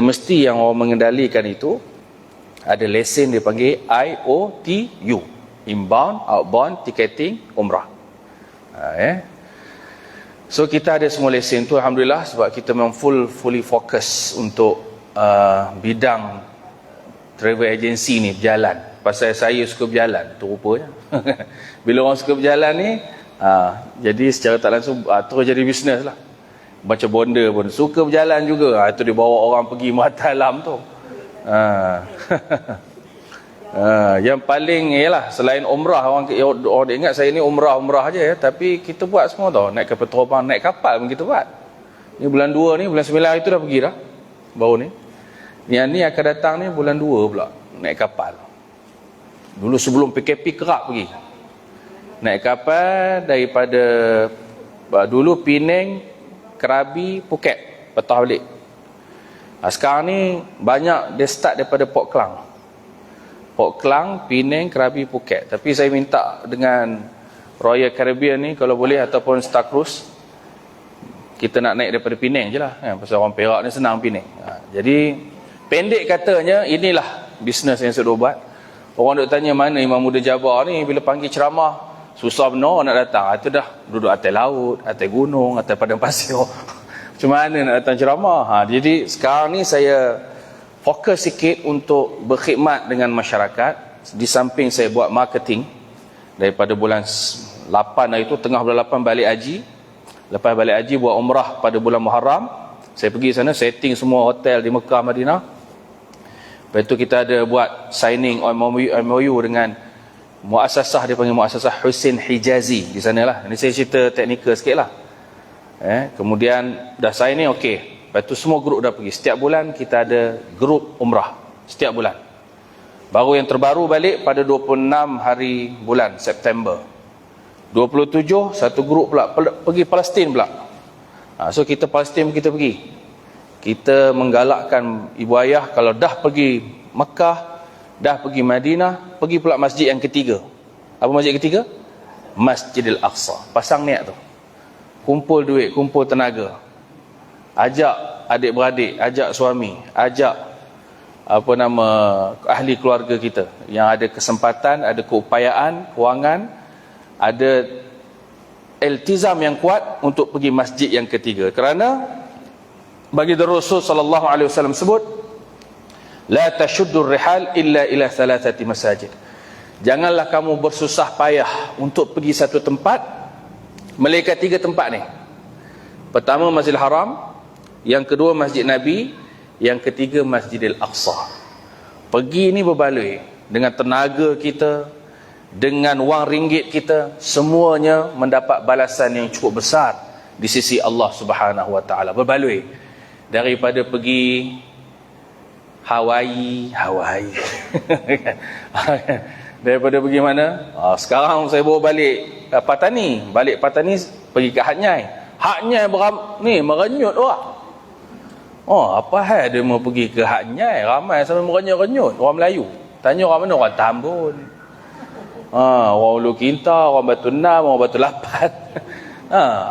Mesti yang orang mengendalikan itu ada lesen dia panggil IOTU, Inbound, Outbound, Ticketing, Umrah. So kita ada semua lesen tu, alhamdulillah, sebab kita memang fully fokus untuk bidang travel agency ni berjalan. Pasal saya suka berjalan tu rupanya. Bila orang suka berjalan ni, jadi secara tak langsung terus jadi bisnes lah. Macam bonda pun suka berjalan juga. Itu dia bawa orang pergi Muhatalam tu. Yang paling ialah selain umrah, orang ingat saya ni umrah je ya, tapi kita buat semua tau. Naik kapal terbang, naik kapal pun kita buat. Ni bulan 2 ni, bulan 9 itu dah pergi dah. Baru ni. Yang ni akan datang ni bulan 2 pula naik kapal. Dulu sebelum PKP kerap pergi. Naik kapal daripada dulu Penang, Krabi, Phuket, patah balik. Sekarang ni banyak dia start daripada Port Klang. Port Klang, Penang, Krabi, Phuket. Tapi saya minta dengan Royal Caribbean ni kalau boleh, ataupun Star Cruise, kita nak naik daripada Penang je lah kan? Pasal orang Perak ni senang Penang. Jadi pendek katanya, inilah bisnes yang saya buat. Orang duk tanya mana Imam Muda Jabar ni, bila panggil ceramah susah benar nak datang. Itu dah duduk atas laut, atas gunung, atas padang pasir. Macam mana nak datang ceramah? Jadi sekarang ni saya fokus sikit untuk berkhidmat dengan masyarakat. Di samping saya buat marketing. Daripada bulan 8 hari itu, tengah bulan 8 balik haji. Lepas balik haji buat umrah pada bulan Muharram. Saya pergi sana, setting semua hotel di Mekah, Madinah. Lepas itu kita ada buat signing MOU dengan muasasah, dia panggil muasasah Husin Hijazi di sana lah. Ini saya cerita teknikal sikit lah. Kemudian dah signing, okey. Lepas tu semua grup dah pergi. Setiap bulan kita ada grup umrah. Setiap bulan. Baru yang terbaru balik pada 26 hari bulan September. 27 satu grup pula pergi Palestin pula. So kita Palestin kita pergi. Kita menggalakkan ibu ayah kalau dah pergi Mekah, dah pergi Madinah, pergi pula masjid yang ketiga. Apa masjid ketiga? Masjidil Aqsa. Pasang niat tu. Kumpul duit, kumpul tenaga. Ajak adik-beradik, ajak suami, ajak ahli keluarga kita yang ada kesempatan, ada keupayaan, kewangan, ada iltizam yang kuat untuk pergi masjid yang ketiga. Kerana bagi Rasul sallallahu alaihi wasallam sebut, la tashuddur rihal illa ila thalathati masajid. Janganlah kamu bersusah payah untuk pergi satu tempat melainkan 3 tempat ni. Pertama Masjidil Haram, yang kedua Masjid Nabi, yang ketiga Masjidil Aqsa. Pergi ni berbaloi dengan tenaga kita, dengan wang ringgit kita, semuanya mendapat balasan yang cukup besar di sisi Allah Subhanahu wa taala. Berbaloi daripada pergi Hawaii. Daripada pergi mana? Sekarang saya bawa balik Patani. Balik Patani pergi ke Hatnyai. Hatnyai merenyut orang. Apa hal dia mau pergi ke Hatnyai? Ramai sampai merenyut-renyut. Orang Melayu. Tanya orang mana? Orang Tambun. Orang Ulu Kinta, orang Batu 6, orang Batu 8.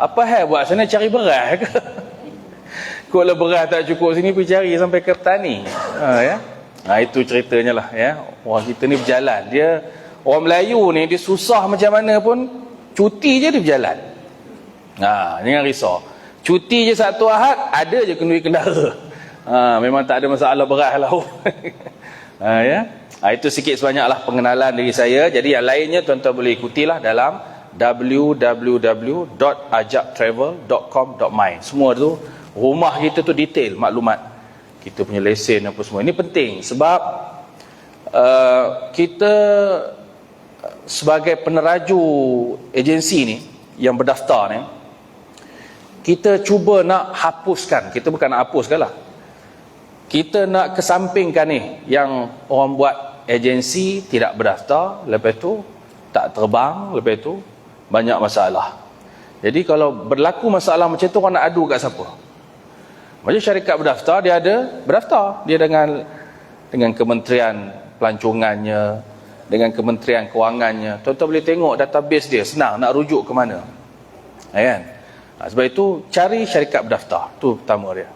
Apa hal buat sana, cari beras ke? Kalau beras tak cukup sini, pergi cari sampai ke petani. Itu ceritanya lah ya. Orang kita ni berjalan. Orang Melayu ni dia susah macam mana pun, cuti je dia berjalan. Jangan risau. Cuti je satu Ahad, ada je kenduri kendara. Memang tak ada masalah beras lah. Itu sikit sebanyaklah pengenalan diri saya. Jadi yang lainnya tuan-tuan boleh ikutilah dalam www.ajaktravel.com.my. Semua tu, rumah kita tu detail maklumat. Kita punya lesen apa semua. Ini penting sebab kita sebagai peneraju agensi ni yang berdaftar ni, kita cuba nak hapuskan. Kita bukan nak hapuskan lah. Kita nak kesampingkan ni yang orang buat agensi tidak berdaftar, lepas tu tak terbang, lepas tu banyak masalah. Jadi kalau berlaku masalah macam tu, orang nak adu kat siapa? Macam syarikat berdaftar, dia ada berdaftar. Dia dengan kementerian pelancongannya, dengan kementerian kewangannya. Tuan-tuan boleh tengok database dia, senang nak rujuk ke mana. Kan? Sebab itu cari syarikat berdaftar. Itu pertama dia.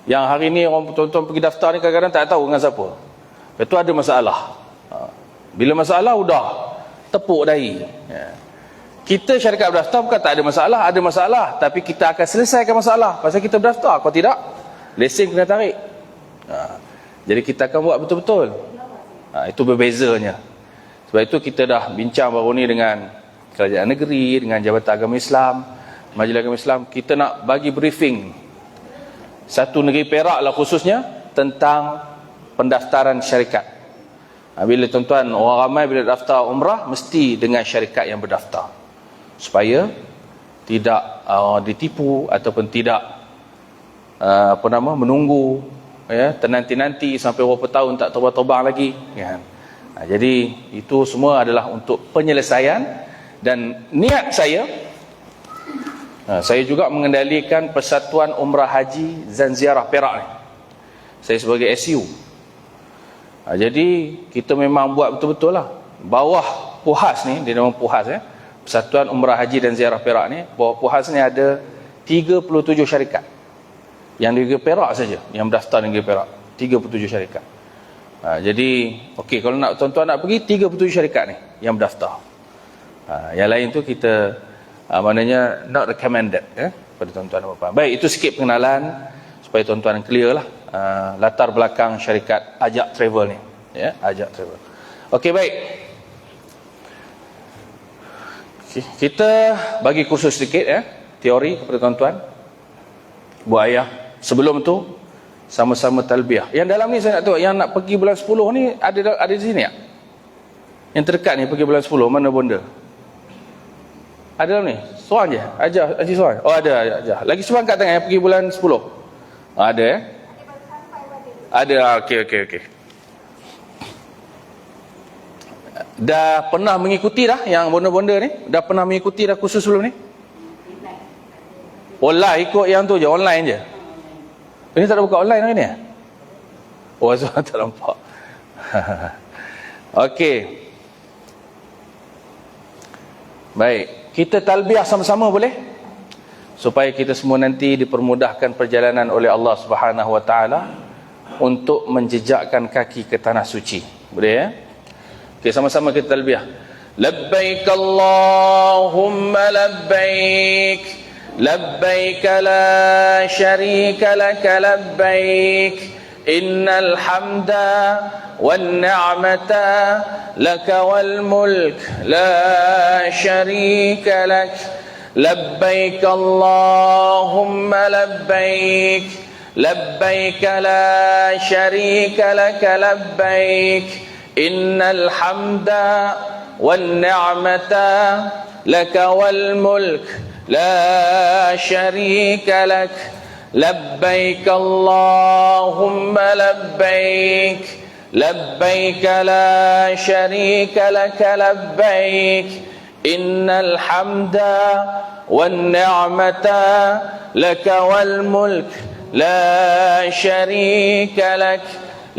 Yang hari ni orang tuan-tuan pergi daftar ni kadang-kadang tak tahu dengan siapa. Lepas tu ada masalah. Bila masalah udah tepuk dahi. Kita syarikat berdaftar bukan tak ada masalah, ada masalah, tapi kita akan selesaikan masalah pasal kita berdaftar. Kalau tidak, lesen kena tarik. Jadi kita akan buat betul-betul. Itu berbezanya. Sebab itu kita dah bincang baru ni dengan kerajaan negeri, dengan Jabatan Agama Islam, Majlis Agama Islam. Kita nak bagi briefing satu negeri Perak lah khususnya tentang pendaftaran syarikat. Bila tuan-tuan, orang ramai bila daftar umrah mesti dengan syarikat yang berdaftar, supaya tidak ditipu ataupun tidak menunggu nanti sampai berapa tahun tak terbang lagi kan. Jadi itu semua adalah untuk penyelesaian. Dan niat saya juga mengendalikan Persatuan Umrah Haji dan Ziarah Perak ni. Saya sebagai SU. Jadi kita memang buat betul-betul lah. Bawah PUHAS ni, dia nama PUHAS Persatuan Umrah Haji dan Ziarah Perak ni, bawah PUHAS ni ada 37 syarikat. Yang di negeri Perak saja yang berdaftar di negeri Perak, 37 syarikat. Jadi okey, kalau nak tuan-tuan nak pergi, 37 syarikat ni yang berdaftar. Yang lain tu kita maknanya not recommended pada tuan-tuan dan puan-puan. Baik, itu sikit pengenalan supaya tuan-tuan clear lah latar belakang syarikat Ajak Travel ni, Ajak Travel. Okey, baik. Kita bagi kursus sedikit teori kepada tuan-tuan. Bu ayah, sebelum tu sama-sama talbiyah. Yang dalam ni saya nak tahu, yang nak pergi bulan 10 ni ada di sini tak? Yang terdekat ni pergi bulan 10, mana bonda? Ada dalam ni? Seorang je? Haji seorang? Oh ada. Lagi seorang kat tengah yang pergi bulan 10? Ada Ada, okey. Dah pernah mengikuti dah yang bonda-bonda ni? Dah pernah mengikuti dah kursus sebelum ni? Online ikut yang tu je, online je. Ini tak ada buka online hari ni? Oh, tak nampak. Okey. Baik, kita talbiyah sama-sama boleh? Supaya kita semua nanti dipermudahkan perjalanan oleh Allah Subhanahu Wa Taala untuk menjejakkan kaki ke tanah suci. Boleh Okey, sama-sama kita talbiyah. Labbaik Allahumma labbaik, labbaik la syarika lak labbaik, innal hamda wan ni'mata lak wal mulk la syarika lak, labbaik Allahumma labbaik, labbaik la syarika lak labbaik, innal hamda wan ni'mata lak wal mulk la syarika lak, labbaik Allahumma labbaik, labbaik la syarika lak labbaik, innal hamda wan ni'mata lak wal mulk la syarika lak,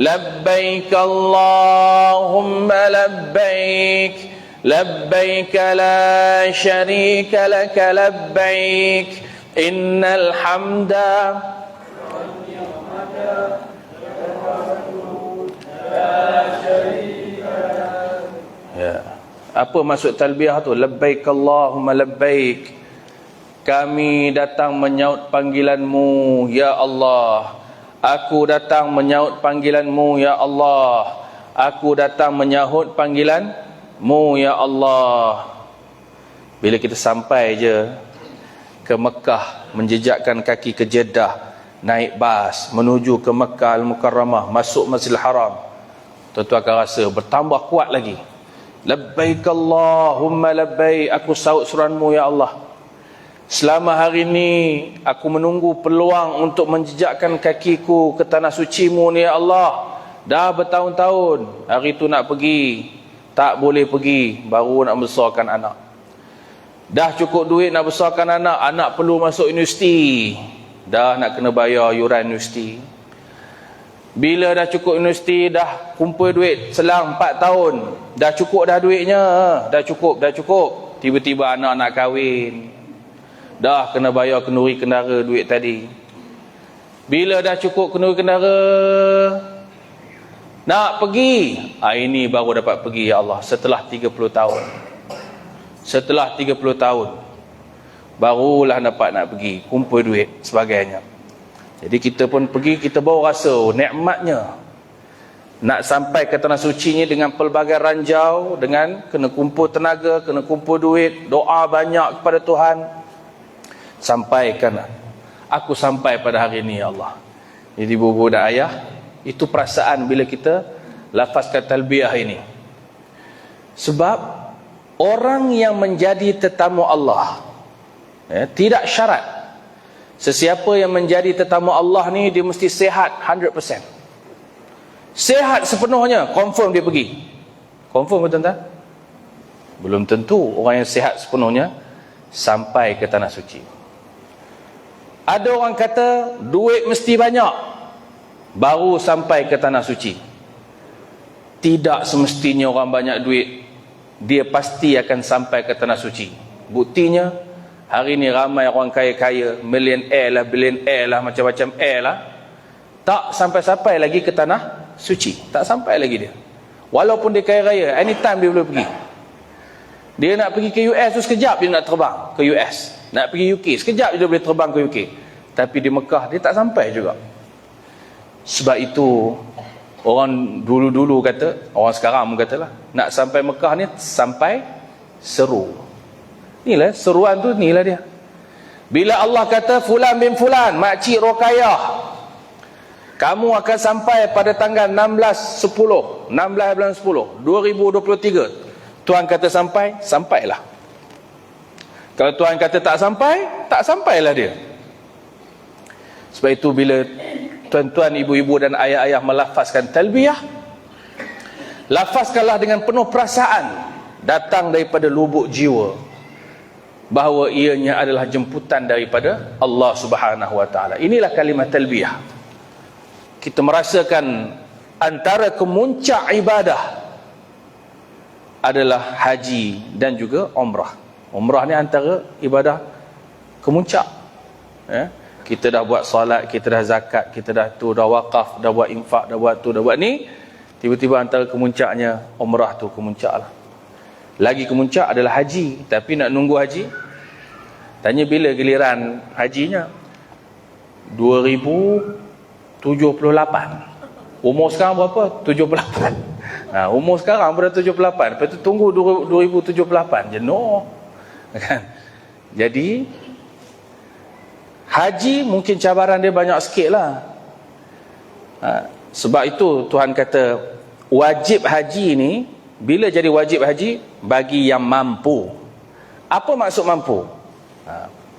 labbaik Allahumma labbaik, labbaik la syarika lak labbaik, innal hamda wan ni'mata la syarika lak. Apa maksud talbiyah tu? Labbaik Allahumma labbaik. Kami datang menyaut panggilanmu ya Allah. Aku datang menyaut panggilanmu ya Allah. Aku datang menyahut panggilanmu ya Allah. Bila kita sampai je ke Mekah, menjejakkan kaki ke Jeddah, naik bas menuju ke Mekah Al-Mukarramah, masuk Masjidil Haram, tuan-tuan akan rasa bertambah kuat lagi. Labbaik Allahumma labbaik, aku saut suruhanmu ya Allah. Selama hari ini aku menunggu peluang untuk menjejakkan kakiku ke tanah sucimu ni ya Allah. Dah bertahun-tahun, hari tu nak pergi, tak boleh pergi, baru nak besarkan anak. Dah cukup duit nak besarkan anak, anak perlu masuk universiti, dah nak kena bayar yuran universiti. Bila dah cukup universiti, dah kumpul duit selang 4 tahun, dah cukup dah duitnya, dah cukup. Tiba-tiba anak nak kahwin, dah kena bayar kenduri kendara duit tadi. Bila dah cukup kendara, nak pergi, ini baru dapat pergi, ya Allah, setelah 30 tahun. Setelah 30 tahun barulah dapat nak pergi, kumpul duit sebagainya. Jadi kita pun pergi, kita baru rasa nikmatnya nak sampai ke tanah suci ni dengan pelbagai ranjau, dengan kena kumpul tenaga, kena kumpul duit, doa banyak kepada Tuhan. Sampaikan aku sampai pada hari ini, ya Allah. Jadi ibu-ibu dan ayah, itu perasaan bila kita lafazkan talbiyah ini. Sebab orang yang menjadi tetamu Allah, tidak syarat. Sesiapa yang menjadi tetamu Allah ni, dia mesti sihat 100%. Sihat sepenuhnya, confirm dia pergi. Confirm betul tak? Belum tentu orang yang sihat sepenuhnya sampai ke tanah suci. Ada orang kata duit mesti banyak baru sampai ke tanah suci. Tidak semestinya orang banyak duit dia pasti akan sampai ke tanah suci. Buktinya hari ni ramai orang kaya-kaya, millionaire lah, billionaire lah, macam-macam air lah, tak sampai-sampai lagi ke tanah suci. Tak sampai lagi dia. Walaupun dia kaya raya, anytime dia boleh pergi. Dia nak pergi ke US tu sekejap dia nak terbang ke US. Nak pergi UK sekejap dia boleh terbang ke UK. Tapi di Mekah dia tak sampai juga. Sebab itu orang dulu-dulu kata, orang sekarang pun katalah, nak sampai Mekah ni sampai seru. Inilah seruan tu, inilah dia. Bila Allah kata fulan bin fulan, makcik Rokayah, kamu akan sampai pada tanggal 16 bulan 10 2023. Tuhan kata sampai, sampailah. Kalau Tuhan kata tak sampai, tak sampailah dia. Sebab itu bila tuan-tuan, ibu-ibu dan ayah-ayah melafazkan talbiyah, lafazkanlah dengan penuh perasaan, datang daripada lubuk jiwa, bahawa ianya adalah jemputan daripada Allah Subhanahu wa taala. Inilah kalimat talbiyah. Kita merasakan antara kemuncak ibadah adalah haji dan juga umrah. Umrah ni antara ibadah kemuncak. Kita dah buat solat, kita dah zakat, kita dah tu, dah wakaf, dah buat infak, dah buat tu, dah buat ni. Tiba-tiba antara kemuncaknya umrah tu kemuncak lah. Lagi kemuncak adalah haji. Tapi nak nunggu haji, tanya bila giliran hajinya. 2078. Umur sekarang berapa? 78. Umur sekarang pada 78. Lepas tu tunggu 2078. Jenuh kan? Jadi haji mungkin cabaran dia banyak sikit lah. Sebab itu Tuhan kata wajib haji ni, bila jadi wajib haji, bagi yang mampu. Apa maksud mampu?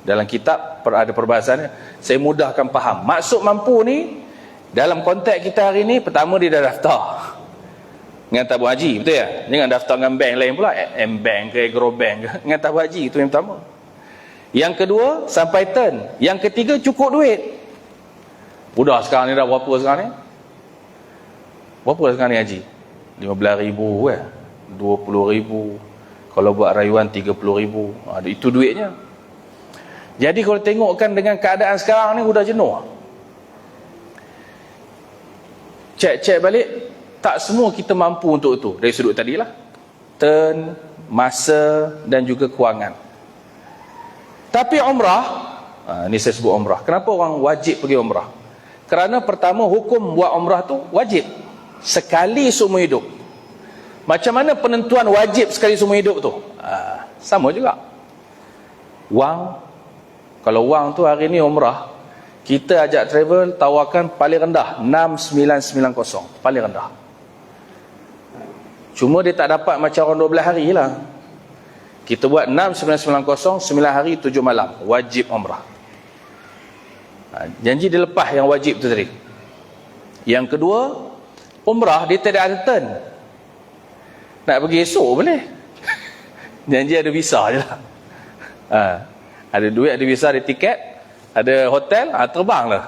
Dalam kitab ada perbahasannya, saya mudahkan faham. Maksud mampu ni dalam konteks kita hari ni, pertama dia dah daftar dengan tabung haji, betul ya? Jangan daftar dengan bank lain pula, M-Bank ke Agrobank ke, dengan tabung haji, itu yang pertama. Yang kedua, sampai turn. Yang ketiga, cukup duit. Mudah sekarang ni dah berapa sekarang ni? Berapa sekarang ni haji? 15,000 ke? 20,000. Kalau buat rayuan 30,000. Itu duitnya. Jadi kalau tengokkan dengan keadaan sekarang ni, sudah jenuh. Cek-cek balik, tak semua kita mampu untuk itu. Dari sudut tadilah, turn, masa dan juga kewangan. Tapi umrah, ni saya sebut umrah. Kenapa orang wajib pergi umrah? Kerana pertama, hukum buat umrah tu wajib. Sekali seumur hidup. Macam mana penentuan wajib sekali seumur hidup tu? Sama juga. Wang, kalau wang tu hari ni umrah, kita ajak travel tawarkan paling rendah 6,990, paling rendah. Cuma dia tak dapat macam orang 12 hari lah. Kita buat 6,990, 9 hari 7 malam, wajib umrah. Janji dia lepas yang wajib tu tadi. Yang kedua, umrah dia tidak ada turn. Nak pergi esok boleh. Janji ada visa je lah. Ada duit, ada visa, ada tiket, ada hotel, terbang lah.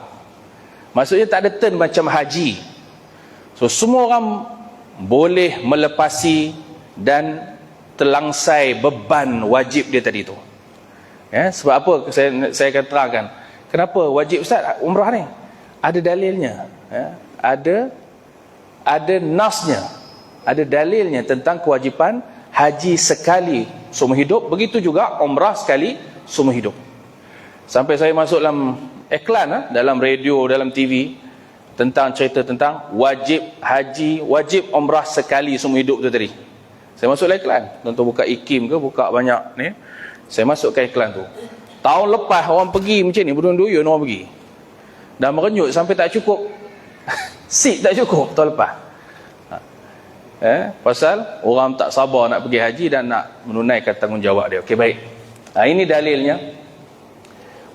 Maksudnya tak ada turn macam haji. So semua orang boleh melepasi dan terlangsai beban wajib dia tadi tu. Sebab apa saya akan terangkan kenapa wajib Ustaz umrah ni? Ada dalilnya, ya. Ada nasnya, ada dalilnya tentang kewajipan haji sekali seumur hidup. Begitu juga umrah sekali seumur hidup. Sampai saya masuk dalam iklan, dalam radio, dalam TV, tentang cerita tentang wajib haji, wajib umrah sekali seumur hidup tu tadi. Saya masuk iklan, tentu buka IKIM ke, buka banyak ni. Saya masuk ke iklan tu. Tahun lepas orang pergi macam ni, berduyun orang pergi. Dah merenyut sampai tak cukup. Seat tak cukup tahun lepas. Pasal orang tak sabar nak pergi haji dan nak menunaikan tanggungjawab dia. Okey, baik. Ini dalilnya.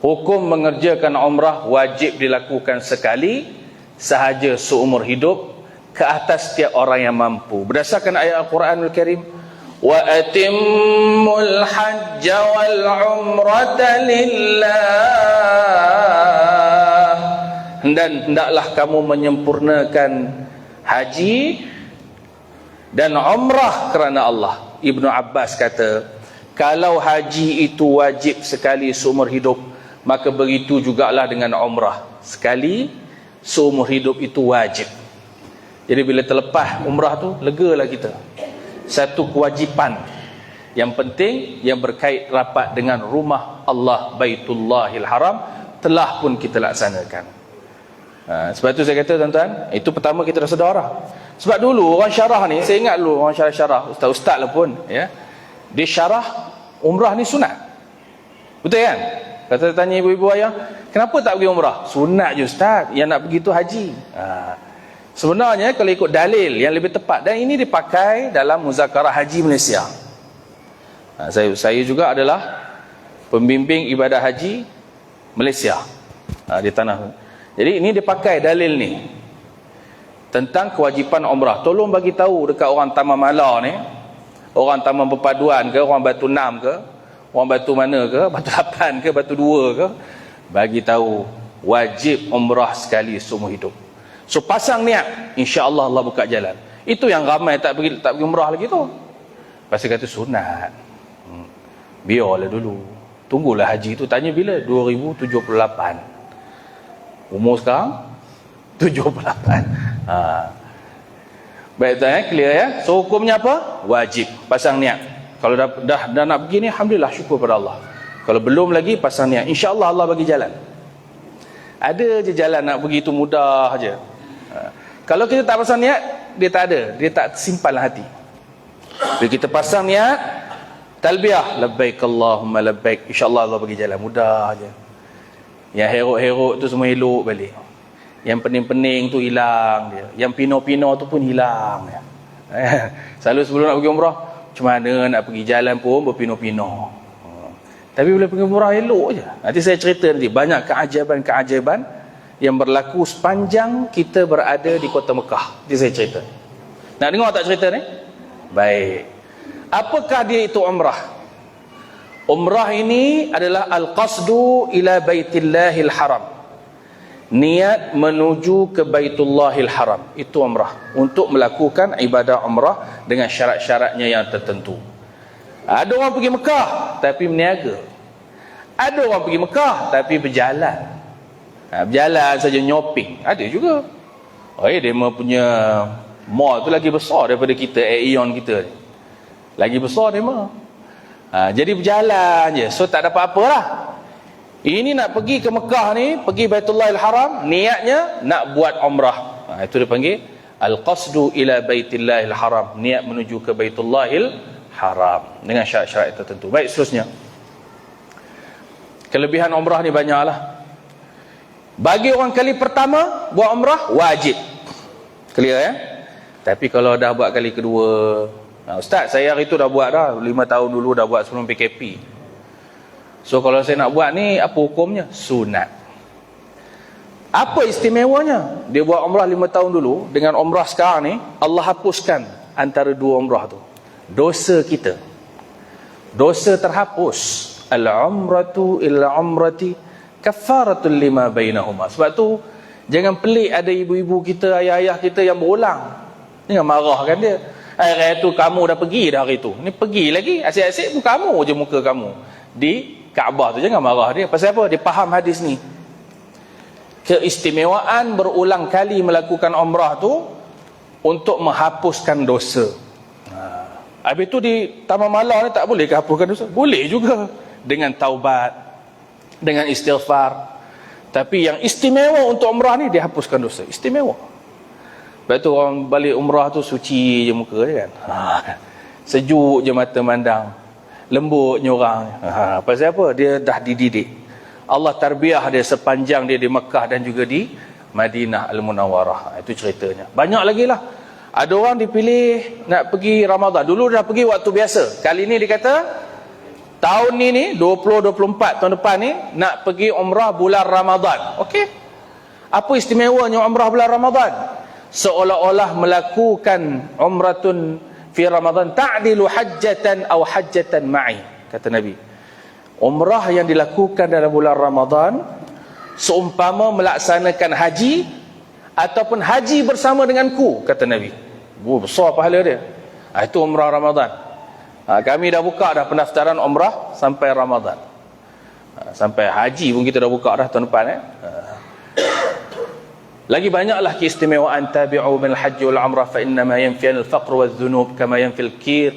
Hukum mengerjakan umrah wajib dilakukan sekali sahaja seumur hidup ke atas setiap orang yang mampu. Berdasarkan ayat Al-Quranul Karim, wa atimmul hajja wal umrata lillah. Dan hendaklah kamu menyempurnakan haji dan umrah kerana Allah. Ibnu Abbas kata, kalau haji itu wajib sekali seumur hidup, maka begitu jugalah dengan umrah. Sekali seumur hidup itu wajib. Jadi bila terlepas umrah tu, legalah kita. Satu kewajipan yang penting yang berkait rapat dengan rumah Allah Baitullahil Haram telah pun kita laksanakan. Sebab tu saya kata tuan-tuan, itu pertama kita dah sedar dah. Sebab dulu orang syarah ni, saya ingat dulu orang syarah, ustaz-ustaz lah pun, ya, dia syarah umrah ni sunat. Betul kan? Kata tanya ibu-ibu ayah, kenapa tak pergi umrah? Sunat je ustaz, yang nak pergi tu haji. Sebenarnya kalau ikut dalil yang lebih tepat, dan ini dipakai dalam muzakarah haji Malaysia. Saya juga adalah pembimbing ibadah haji Malaysia di tanah. Jadi ini dipakai dalil ni tentang kewajipan umrah. Tolong bagi tahu dekat orang Taman Mala ni, orang Taman Perpaduan ke, orang Batu 6 ke, orang Batu mana ke, Batu 8 ke, Batu 2 ke, bagi tahu wajib umrah sekali seumur hidup. So pasang niat, insya-Allah Allah buka jalan. Itu yang ramai tak pergi umrah lagi tu. Pasal kata sunat. Biarlah dulu. Tunggulah haji tu, tanya bila? 2078. Umur sekarang 78. Baik tuan, clear ya. So hukumnya apa? Wajib pasang niat. Kalau dah nak pergi ni, alhamdulillah, syukur pada Allah. Kalau belum lagi, pasang niat. InsyaAllah Allah bagi jalan. Ada je jalan nak pergi tu, mudah je. Kalau kita tak pasang niat, dia tak ada, dia tak simpan hati. Bila kita pasang niat, talbiyah, labbaik Allahumma labbaik, insyaAllah Allah bagi jalan, mudah je. Yang herok-herok tu semua elok balik. Yang pening-pening tu hilang dia. Yang pino-pino tu pun hilang ya. Selalu sebelum nak pergi umrah, macam mana nak pergi jalan pun berpino-pino. Tapi bila pergi umrah elok je. Nanti saya cerita nanti banyak keajaiban-keajaiban yang berlaku sepanjang kita berada di kota Mekah. Nanti saya cerita. Nak dengar tak cerita ni? Baik. Apakah dia itu umrah? Umrah ini adalah al-qasdu ila baitillahil haram. Niat menuju ke Baitullahil Haram. Itu umrah. Untuk melakukan ibadah umrah dengan syarat-syaratnya yang tertentu. Ada orang pergi Mekah tapi berniaga. Ada orang pergi Mekah tapi berjalan. Berjalan saja, nyoping. Ada juga. Dia punya mall tu lagi besar daripada kita, Aeon kita ni. Lagi besar dia mah. Jadi berjalan je. So tak dapat apalah. Ini nak pergi ke Mekah ni, pergi Baitullahil Haram, niatnya nak buat umrah. Itu dipanggil al-qasdu ila Baitillahil Haram. Niat menuju ke Baitullahil Haram dengan syarat-syarat tertentu. Baik, seterusnya. Kelebihan umrah ni banyaklah. Bagi orang kali pertama buat umrah wajib. Clear ya? Tapi kalau dah buat kali kedua, ustaz saya hari tu dah buat dah, 5 tahun dulu dah buat sebelum PKP. So kalau saya nak buat ni, apa hukumnya? Sunat. Apa istimewanya? Dia buat umrah 5 tahun dulu, dengan umrah sekarang ni, Allah hapuskan antara dua umrah tu. Dosa kita. Dosa terhapus. Al-umratu illa umrati kaffaratul lima bainahuma. Sebab tu, jangan pelik ada ibu-ibu kita, ayah-ayah kita yang berulang. Jangan marahkan dia. Hari tu kamu dah pergi dah hari tu. Ni pergi lagi, asyik-asyik pun kamu je muka kamu. Di Kaabah tu, jangan marah dia. Pasal apa? Dia faham hadis ni. keistimewaan berulang kali melakukan umrah tu untuk menghapuskan dosa. Habis tu di Taman Malar ni tak boleh ke hapuskan dosa? Boleh juga, dengan taubat, dengan istighfar. Tapi yang istimewa untuk umrah ni, dia hapuskan dosa. Istimewa. Lepas tu orang balik umrah tu suci je muka dia kan. Sejuk je mata mandang, lembutnya orang. Pasal apa? Dia dah dididik. Allah tarbiyah dia sepanjang dia di Mekah dan juga di Madinah Al-Munawwarah. Itu ceritanya. Banyak lagi lah. Ada orang dipilih nak pergi Ramadan. Dulu dah pergi waktu biasa. Kali ni dia kata, tahun ni 2024 tahun depan ni nak pergi umrah bulan Ramadan. Okey. Apa istimewanya umrah bulan Ramadan? Seolah-olah melakukan umratun fi Ramadan ta'dilu hajjatan aw hajjatan ma'i, kata Nabi. Umrah yang dilakukan dalam bulan Ramadan seumpama melaksanakan haji ataupun haji bersama denganku, kata Nabi. Besar pahala dia. Itu umrah Ramadan. Kami dah buka dah pendaftaran umrah sampai Ramadan. Sampai haji pun kita dah buka dah tahun depan. Lagi banyaklah keistimewaan tabi'u min al-hajj wal umrah fa innama yanfi al-faqr wal-dhunub kama yanfi al-kir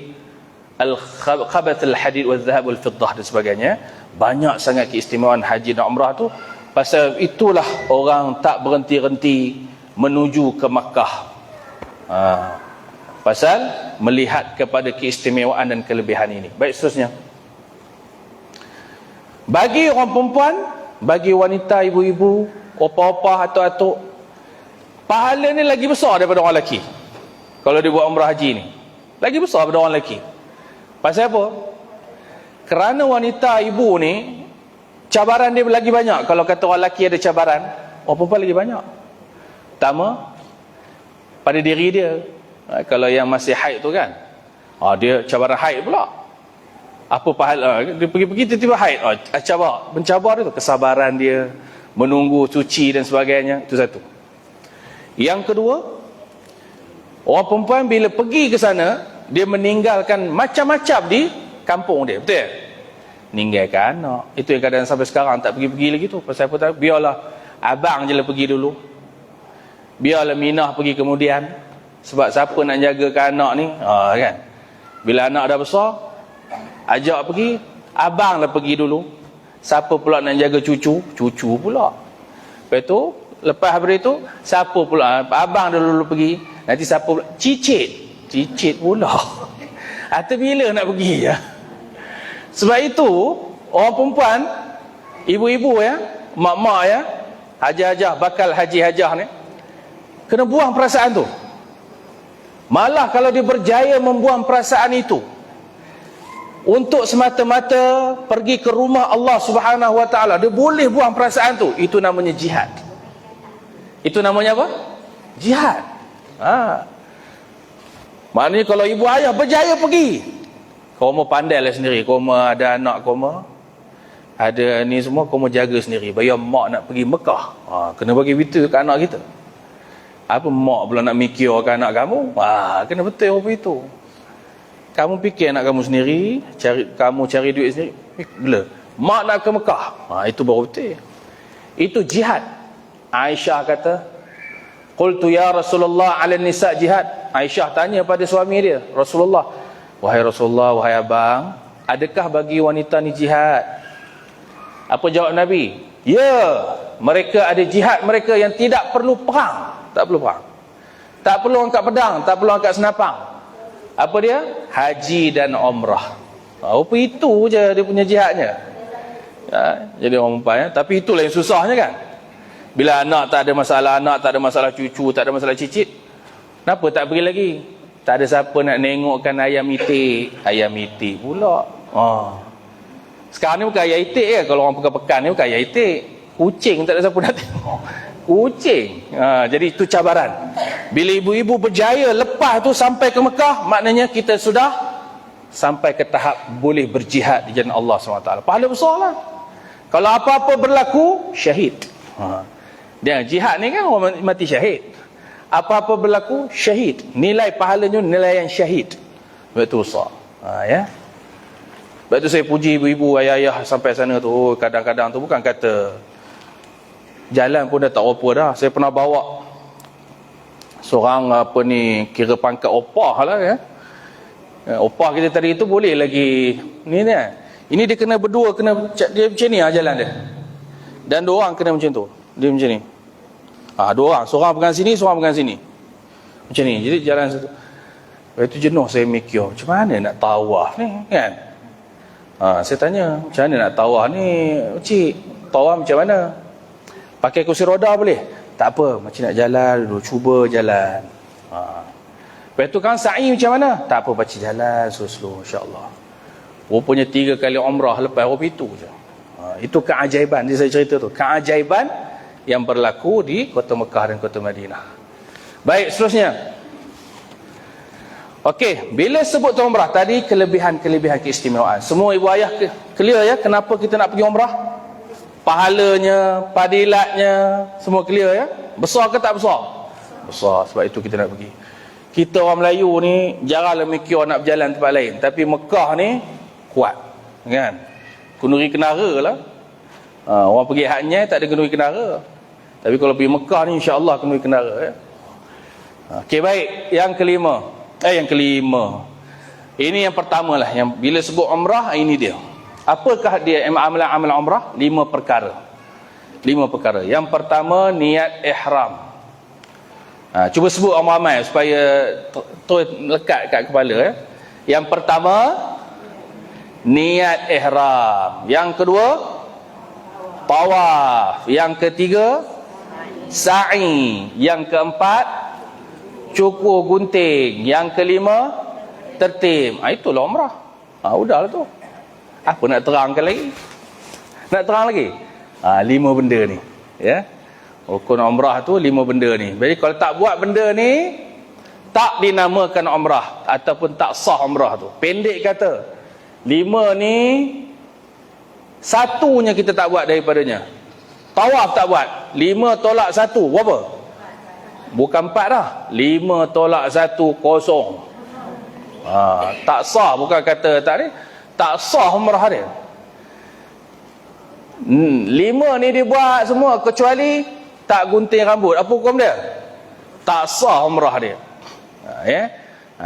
al-khabath al-hadid wal-dhahab wal-fiddah dan sebagainya. Banyak sangat keistimewaan haji dan umrah tu. Pasal itulah orang tak berhenti-henti menuju ke Makkah. Pasal melihat kepada keistimewaan dan kelebihan ini. Baik, seterusnya. Bagi orang perempuan, bagi wanita, ibu-ibu, opa-opa, atuk-atuk, pahala ni lagi besar daripada orang lelaki. Kalau dia buat umrah haji ni, lagi besar daripada orang lelaki. Pasal apa? Kerana wanita, ibu ni, cabaran dia lagi banyak. Kalau kata orang lelaki ada cabaran, orang perempuan lagi banyak. Pertama, pada diri dia. Kalau yang masih haid tu kan, dia cabaran haid pula. Apa pahala? Dia pergi-pergi tiba-tiba haid. Mencabar dia tu, kesabaran dia, menunggu suci dan sebagainya. Itu satu. Yang kedua, orang perempuan bila pergi ke sana, dia meninggalkan macam-macam di kampung dia. Betul tak? Meninggalkan anak. Itu yang kadang sampai sekarang tak pergi-pergi lagi tu. Pasal apa tak? Biarlah abang je lah pergi dulu. Biarlah Minah pergi kemudian. Sebab siapa nak jagakan anak ni, kan? Bila anak dah besar, ajak pergi, abang lah pergi dulu. Siapa pula nak jaga cucu? Cucu pula. Lepas tu, lepas hari itu, siapa pula? Abang dulu pergi. Nanti siapa pula? Cicit pula. Atau bila nak pergi ya? Sebab itu, orang perempuan, ibu-ibu ya, mak-mak ya, hajah-hajah, bakal haji-hajah ni, kena buang perasaan tu. Malah kalau dia berjaya membuang perasaan itu untuk semata-mata pergi ke rumah Allah Subhanahu Wa Taala, dia boleh buang perasaan tu. Itu namanya jihad. Itu namanya apa? Jihad. Maknanya kalau ibu ayah berjaya pergi, kau mau pandai lah sendiri. Kau mau ada anak, kau mau ada ni semua, kau mau jaga sendiri. Bayar mak nak pergi Mekah, kena bagi berita ke anak kita. Apa mak pula nak mikirkan anak kamu? Kena betul apa itu. Kamu fikir anak kamu sendiri, kamu cari duit sendiri. Bila mak nak ke Mekah, itu baru betul. Itu jihad. Aisyah kata, qultu ya Rasulullah 'ala nisa jihad. Aisyah tanya pada suami dia, Rasulullah, wahai Rasulullah, wahai abang, adakah bagi wanita ni jihad? Apa jawab Nabi? Ya, mereka ada jihad mereka yang tidak perlu perang. Tak perlu perang, tak perlu angkat pedang, tak perlu angkat senapang. Apa dia? Haji dan umrah. Apa itu je dia punya jihadnya. Jadi orang perempuan ya. Tapi itulah yang susahnya kan. Bila anak tak ada masalah, anak tak ada masalah cucu, tak ada masalah cicit, kenapa tak pergi lagi? Tak ada siapa nak nengokkan ayam itik. Ayam itik pula. Sekarang ni bukan ayam itik ya. Kalau orang pekan-pekan ni bukan ayam itik. Kucing tak ada siapa nak tengok. Kucing. Jadi itu cabaran. Bila ibu-ibu berjaya lepas tu sampai ke Mekah, maknanya kita sudah sampai ke tahap boleh berjihad di jalan Allah SWT. Pahala besar lah. Kalau apa-apa berlaku, syahid. Dia jihad ni kan orang mati syahid. Apa-apa berlaku, syahid. Nilai pahalanya nilai yang syahid. Betul besar. Ya. Sebab tu saya puji ibu-ibu, ayah-ayah sampai sana tu. Kadang-kadang tu bukan kata Jalan pun dah tak apa dah. Saya pernah bawa seorang kira pangkat opah lah ya. Opah kita tadi itu boleh lagi ni kan. Ini dia kena berdua, dia macam ni jalan dia. Dan dua orang kena macam tu. Dia macam ni. Dua orang, seorang pegang sini, seorang pegang sini. Macam ni. Jadi jalan satu. Lepas tu jenuh saya mikir, macam mana nak tawaf ni kan? Saya tanya, macam mana nak tawaf ni, cik? Tawaf macam mana? Pakai kursi roda boleh? Tak apa, macam nak jalan dulu, cuba jalan. Lepas tu kan sa'i macam mana? Tak apa, baca jalan slow-slow, insya-Allah. Rupanya 3 kali umrah lepas rupa itu je. Itu keajaiban, dia saya cerita tu. Keajaiban yang berlaku di kota Mekah dan kota Madinah. Baik, seterusnya. Okey, bila sebut umrah tadi, kelebihan-kelebihan keistimewaan. Semua ibu ayah clear ya kenapa kita nak pergi umrah? Pahalanya, padilatnya, semua clear ya? Besar ke tak besar? Besar, sebab itu kita nak pergi. Kita orang Melayu ni jaranglah mikir nak berjalan tempat lain, tapi Mekah ni kuat kan? Kenduri kenara lah. Orang pergi hajnya tak ada kenduri kenara, tapi kalau pergi Mekah ni insya-Allah kenduri kenara ya? Okey, baik. Yang kelima. Ini yang pertama lah, yang bila sebut umrah, ini dia. Apakah dia amalan umrah? 5 perkara. Yang pertama, niat ihram. Cuba sebut ramai-ramai supaya lekat kat kepala ya. Yang pertama, niat ihram. Yang kedua, tawaf. Yang ketiga, sa'i. Yang keempat, cukur gunting. Yang kelima, tertim. Itulah umrah. Udahlah tu. Apa nak terangkan lagi? Nak terang lagi? 5 benda ni ya. Rukun umrah tu 5 benda ni. Jadi kalau tak buat benda ni, tak dinamakan umrah ataupun tak sah umrah tu. Pendek kata, 5 ni satunya kita tak buat daripadanya. Tawaf tak buat, 5 tolak 1 berapa? Bukan 4 dah, 5 tolak 1 kosong. Tak sah, bukan kata tak ni, tak sah umrah dia. 5 ni dia buat semua kecuali tak gunting rambut. Apa hukum dia? Tak sah umrah dia.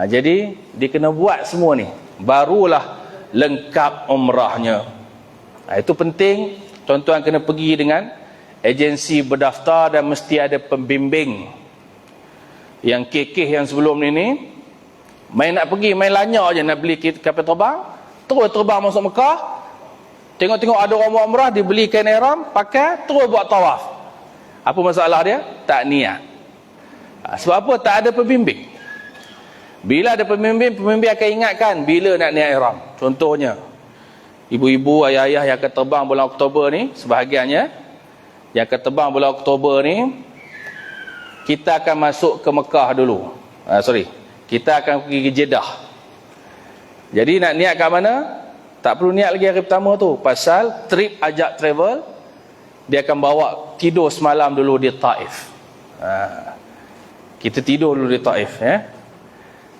Jadi dia kena buat semua ni, barulah lengkap umrahnya. Itu penting. Tuan-tuan kena pergi dengan agensi berdaftar dan mesti ada pembimbing. Yang kekeh yang sebelum ni main nak pergi, main lanyak je nak beli kapal terbang, terus terbang masuk Mekah, tengok-tengok ada orang buat umrah, dibeli kain ihram, pakai, terus buat tawaf. Apa masalah dia? Tak niat. Sebab apa? Tak ada pembimbing. Bila ada pembimbing akan ingatkan bila nak niat ihram. Contohnya, ibu-ibu, ayah-ayah yang akan terbang bulan Oktober ni, sebahagiannya yang akan terbang bulan Oktober ni, kita akan masuk ke Mekah dulu. Kita akan pergi ke Jeddah. Jadi nak niat kat mana? Tak perlu niat lagi hari pertama tu. Pasal trip ajak travel, dia akan bawa tidur semalam dulu di Taif. Kita tidur dulu di Taif ya.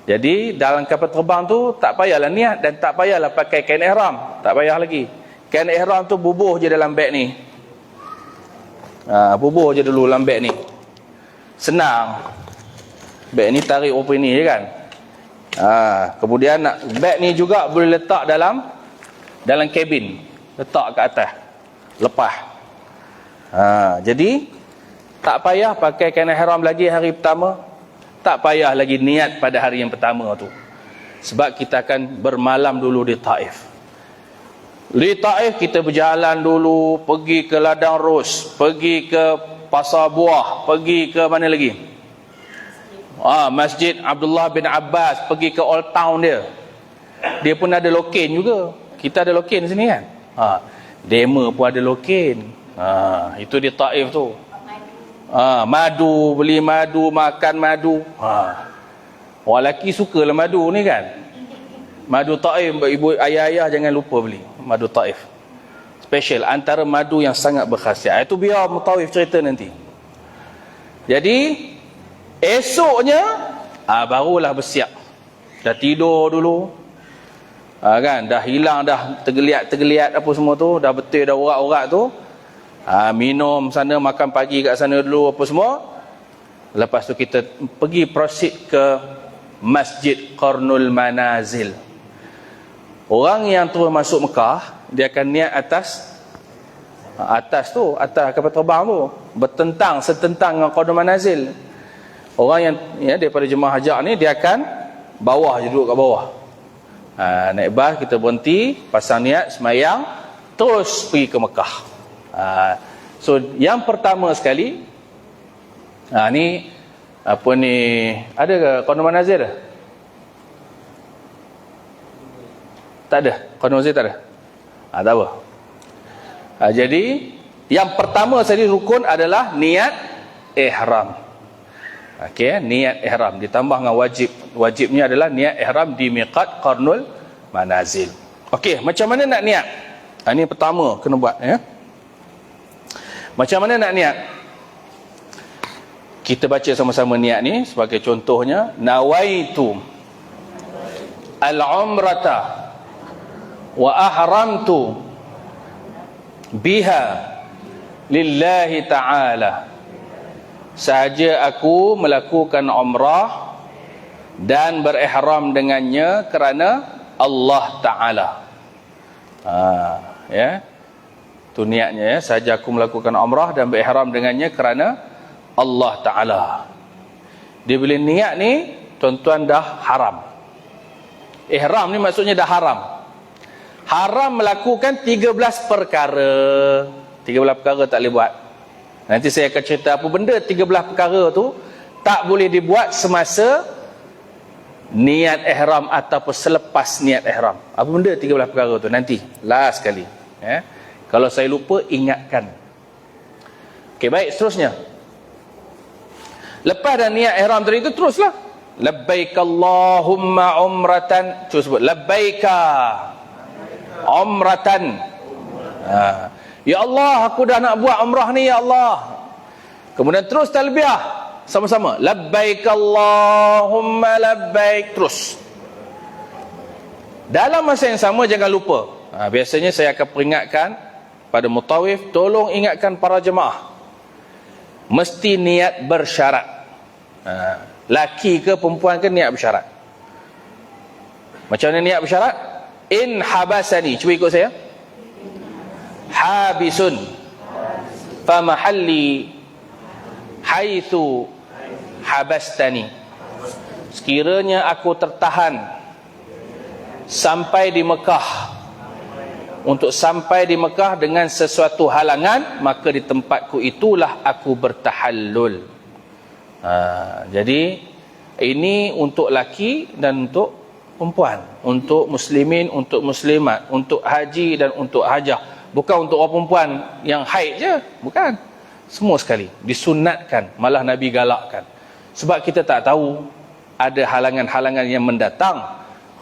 Jadi dalam kapal terbang tu tak payahlah niat dan tak payahlah pakai kain ihram. Tak payah lagi. Kain ihram tu bubuh je dalam beg ni. Bubuh je dulu dalam beg ni. Senang. Beg ni tarik open ni je kan. Kemudian beg ni juga boleh letak dalam kabin. Letak kat atas. Lepas. Jadi tak payah pakai kain ihram lagi hari pertama. Tak payah lagi niat pada hari yang pertama tu. Sebab kita akan bermalam dulu di Taif. Di Taif kita berjalan dulu, pergi ke Ladang Rus, pergi ke Pasar Buah, pergi ke mana lagi? Masjid Abdullah bin Abbas, pergi ke Old Town dia. Dia pun ada loken juga. Kita ada loken sini kan? Dema pun ada loken. Itu di Taif tu. Madu, beli madu, makan madu. Orang lelaki sukalah madu ni kan. Madu Taif, ibu ayah-ayah jangan lupa beli madu Taif. Special, antara madu yang sangat berkhasiat. Itu biar Mutawif cerita nanti. Jadi esoknya barulah bersiap. Dah tidur dulu. Kan dah hilang dah tergeliat-tergeliat apa semua tu, dah betul dah urat-urat tu. Minum sana, makan pagi kat sana dulu apa semua. Lepas tu kita pergi proceed ke Masjid Qarnul Manazil. Orang yang terus masuk Mekah, dia akan niat atas kapal terbang tu, setentang dengan Qarnul Manazil. Orang yang daripada jemaah hajat ni, dia akan bawah je, duduk kat bawah. Naik bas, kita berhenti, pasang niat, semayang, terus pergi ke Mekah. So yang pertama sekali, ni apa ni, ada ke Qarnul Manazil? Tak ada. Qarnul Manazil tak ada. Tak apa. Jadi yang pertama sekali rukun adalah niat ihram. Okey, niat ihram ditambah dengan wajibnya adalah niat ihram di miqat Qarnul Manazil. Okey, macam mana nak niat? Ini pertama kena buat, ya. Macam mana nak niat? Kita baca sama-sama niat ni. Sebagai contohnya, nawaitu al-umrata wa ahramtu biha lillahi ta'ala. Sahaja aku melakukan umrah dan berihram dengannya kerana Allah Ta'ala. Ya, tu niatnya, ya. Sahaja aku melakukan umrah dan berihram dengannya kerana Allah Ta'ala. Dia bila niat ni, tuan-tuan dah haram. Ihram ni maksudnya dah haram. Haram melakukan 13 perkara. 13 perkara tak boleh buat. Nanti saya akan cerita apa benda 13 perkara tu tak boleh dibuat semasa niat ihram ataupun selepas niat ihram. Apa benda 13 perkara tu? Nanti last sekali, ya. Kalau saya lupa, ingatkan. Okey, baik, seterusnya. Lepas dah niat ihram tadi itu, teruslah. Labbaik Allahumma umratan. Terus sebut labbaika umratan. Ya Allah, aku dah nak buat umrah ni, ya Allah. Kemudian terus talbiyah sama-sama. Labbaik Allahumma labbaik. Terus. Dalam masa yang sama, jangan lupa. Biasanya saya akan peringatkan pada mutawif, tolong ingatkan para jemaah, mesti niat bersyarat. Laki ke perempuan ke niat bersyarat. Macam mana niat bersyarat? In habasani. Cuba ikut saya. Habisun famahalli haitsu habastani. Sekiranya aku tertahan sampai di Mekah, untuk sampai di Mekah dengan sesuatu halangan, maka di tempatku itulah aku bertahallul. Jadi ini untuk laki dan untuk perempuan, untuk muslimin, untuk muslimat, untuk haji dan untuk hajah. Bukan untuk orang perempuan yang haid je, bukan. Semua sekali disunatkan, malah Nabi galakkan. Sebab kita tak tahu ada halangan-halangan yang mendatang,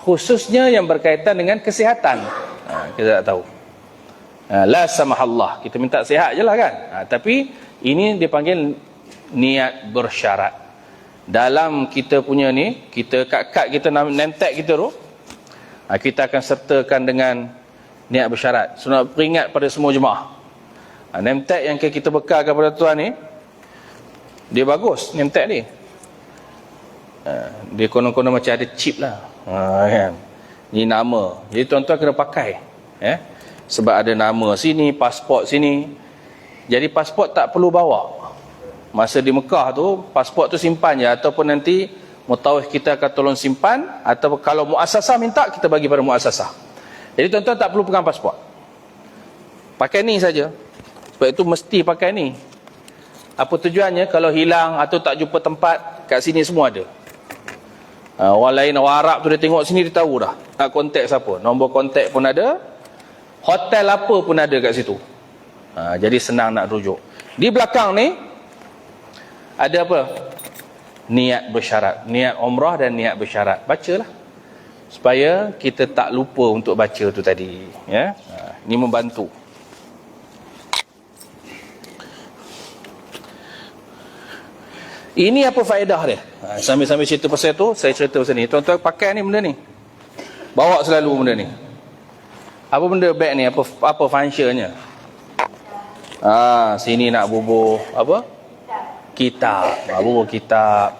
khususnya yang berkaitan dengan kesihatan. Kita tak tahu. La samahallah, kita minta sihat je lah kan. Tapi ini dipanggil niat bersyarat. Dalam kita punya ni, kita kad kita name tag kita tu, kita akan sertakan dengan niat bersyarat. So nak peringat pada semua jemaah, name tag yang kita bekalkan kepada tuan ni, dia bagus name tag ni. Dia konon-konon macam ada chip lah, kan? Ni nama. Jadi tuan-tuan kena pakai, sebab ada nama sini, pasport sini. Jadi pasport tak perlu bawa. Masa di Mekah tu, pasport tu simpan je, ataupun nanti mutawif kita akan tolong simpan, atau kalau muassasah minta, kita bagi pada muassasah. Jadi tuan-tuan tak perlu pegang pasport. Pakai ni saja. Sebab itu mesti pakai ni. Apa tujuannya? Kalau hilang atau tak jumpa tempat, kat sini semua ada. Orang lain, orang Arab tu dia tengok sini, dia tahu dah nak kontak siapa. Nombor kontak pun ada, hotel apa pun ada kat situ. Jadi senang nak rujuk. Di belakang ni ada apa? Niat bersyarat. Niat umrah dan niat bersyarat. Bacalah, supaya kita tak lupa untuk baca tu tadi, ya. Ini membantu. Ini apa faedah dia? Sambil-sambil cerita pasal tu, saya cerita pasal ni. Tuan-tuan pakai ni benda ni, bawa selalu benda ni. Apa benda bag ni? Apa functionnya? Sini nak bubuh apa? Kitab. Bubuh kitab,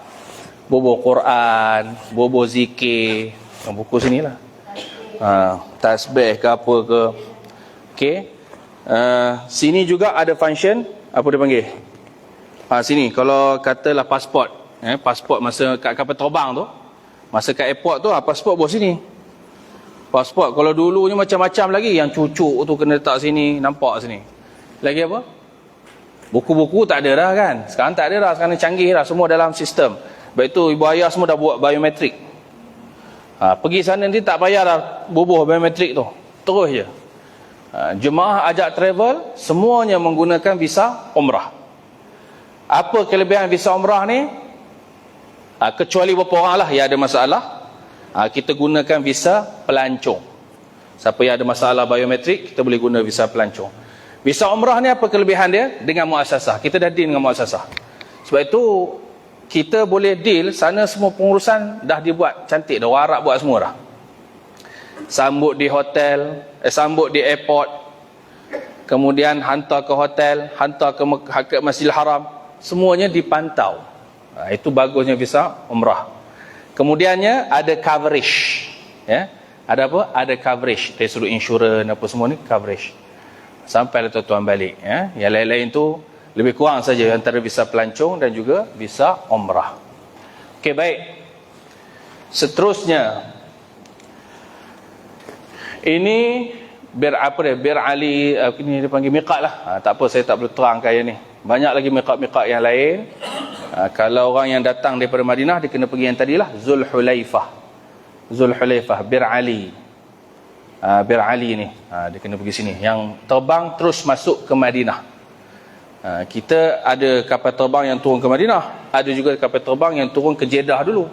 bubuh Quran, bubuh zikir. Buku sinilah. Tasbih ke apa ke. Okey. Sini juga ada function apa dia panggil? Sini kalau katalah pasport, pasport masa kat kapal terbang tu, masa kat airport tu, pasport bawah sini. Pasport kalau dulunya macam-macam lagi, yang cucuk tu kena letak sini, nampak sini. Lagi apa? Buku-buku tak ada dah kan. Sekarang tak ada dah, sekarang canggih dah, semua dalam sistem. Baik tu ibu ayah semua dah buat biometrik. Pergi sana nanti tak payah dah bubuh biometrik tu, terus je. Jemaah ajak travel semuanya menggunakan visa umrah. Apa kelebihan visa umrah ni? Kecuali beberapa orang lah yang ada masalah, kita gunakan visa pelancong. Siapa yang ada masalah biometrik, kita boleh guna visa pelancong. Visa umrah ni apa kelebihan dia? Dengan muassasah. Kita dah deal dengan muassasah. Sebab itu kita boleh deal sana, semua pengurusan dah dibuat cantik dah, orang Arab buat semua dah. Sambut di hotel, sambut di airport, kemudian hantar ke hotel, hantar ke Masjidil Haram, semuanya dipantau. Itu bagusnya visa umrah. Kemudiannya ada coverage, ya. Ada apa? Ada coverage dari sudut insurans apa semua ni, coverage sampai tuan-tuan balik, ya. Yang lain-lain tu lebih kurang saja antara visa pelancong dan juga visa umrah. Okey, baik. Seterusnya ini Bir Ali, ini dia panggil miqat lah. Tak apa, saya tak perlu terangkan yang ni. Banyak lagi miqat-miqat yang lain. Kalau orang yang datang daripada Madinah, dia kena pergi yang tadilah, Zulhulaifah, Bir Ali. Bir Ali ni, dia kena pergi sini. Yang terbang terus masuk ke Madinah. Kita ada kapal terbang yang turun ke Madinah, ada juga kapal terbang yang turun ke Jeddah dulu.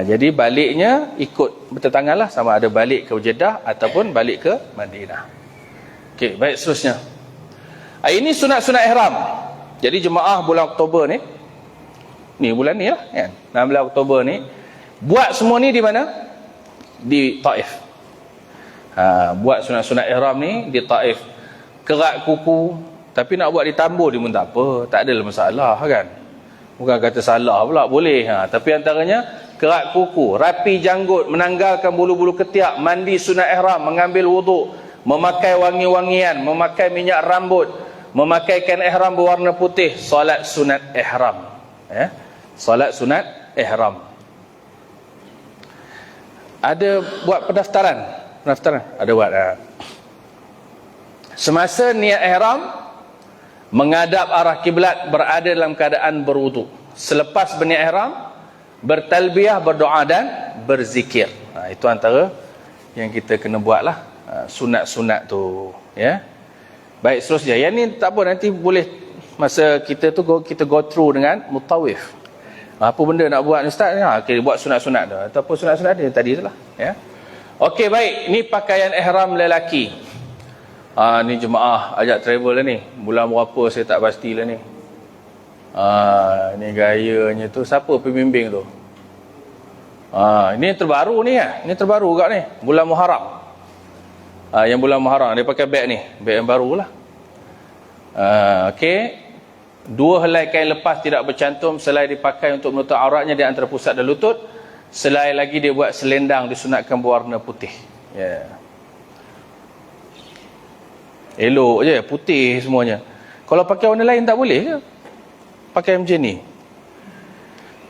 Jadi baliknya ikut bertentangan lah, sama ada balik ke Jeddah ataupun balik ke Madinah. Okey, baik, seterusnya. Ini sunat-sunat ihram. Jadi jemaah bulan Oktober ni bulan ni lah kan, 16 Oktober ni, buat semua ni di mana? Di Taif. Buat sunat-sunat ihram ni di Taif. Kerat kuku, tapi nak buat di Tambur dia pun tak apa, tak ada masalah kan. Bukan kata salah pula, boleh. Tapi antaranya kerat kuku, rapi janggut, menanggalkan bulu-bulu ketiak, mandi sunat ihram, mengambil wuduk, memakai wangi-wangian, memakai minyak rambut, memakai kain ihram berwarna putih, solat sunat ihram, ya. Solat sunat ihram. Ada buat pendaftaran ada buat. Semasa niat ihram, menghadap arah kiblat, berada dalam keadaan berwuduk. Selepas berniat ihram, bertalbiyah, berdoa dan berzikir. Itu antara yang kita kena buatlah, sunat-sunat tu, ya. Baik, seterusnya. Yang ni tak apa, nanti boleh masa kita tu kita go through dengan mutawif. Apa benda nak buat ni ustaz? Okay, buat sunat-sunat dah. Ataupun sunat-sunat dia tadi tu lah, ya. Okey, baik. Ni pakaian ihram lelaki. Ni jemaah ajak travel lah ni. Bulan berapa saya tak pastilah ni. Ni gayanya tu. Siapa pembimbing tu? Ini yang terbaru ni ya. Ini terbaru kat ni. Bulan Muharram. Yang bulan Muharram dia pakai beg ni. Beg yang baru lah. Okey. 2 helai kain lepas tidak bercantum selai dipakai untuk menutup auratnya di antara pusat dan lutut. Selai lagi dia buat selendang disunatkan berwarna putih. Ya. Elok je, putih semuanya. Kalau pakai warna lain tak boleh ke? Pakai macam ni.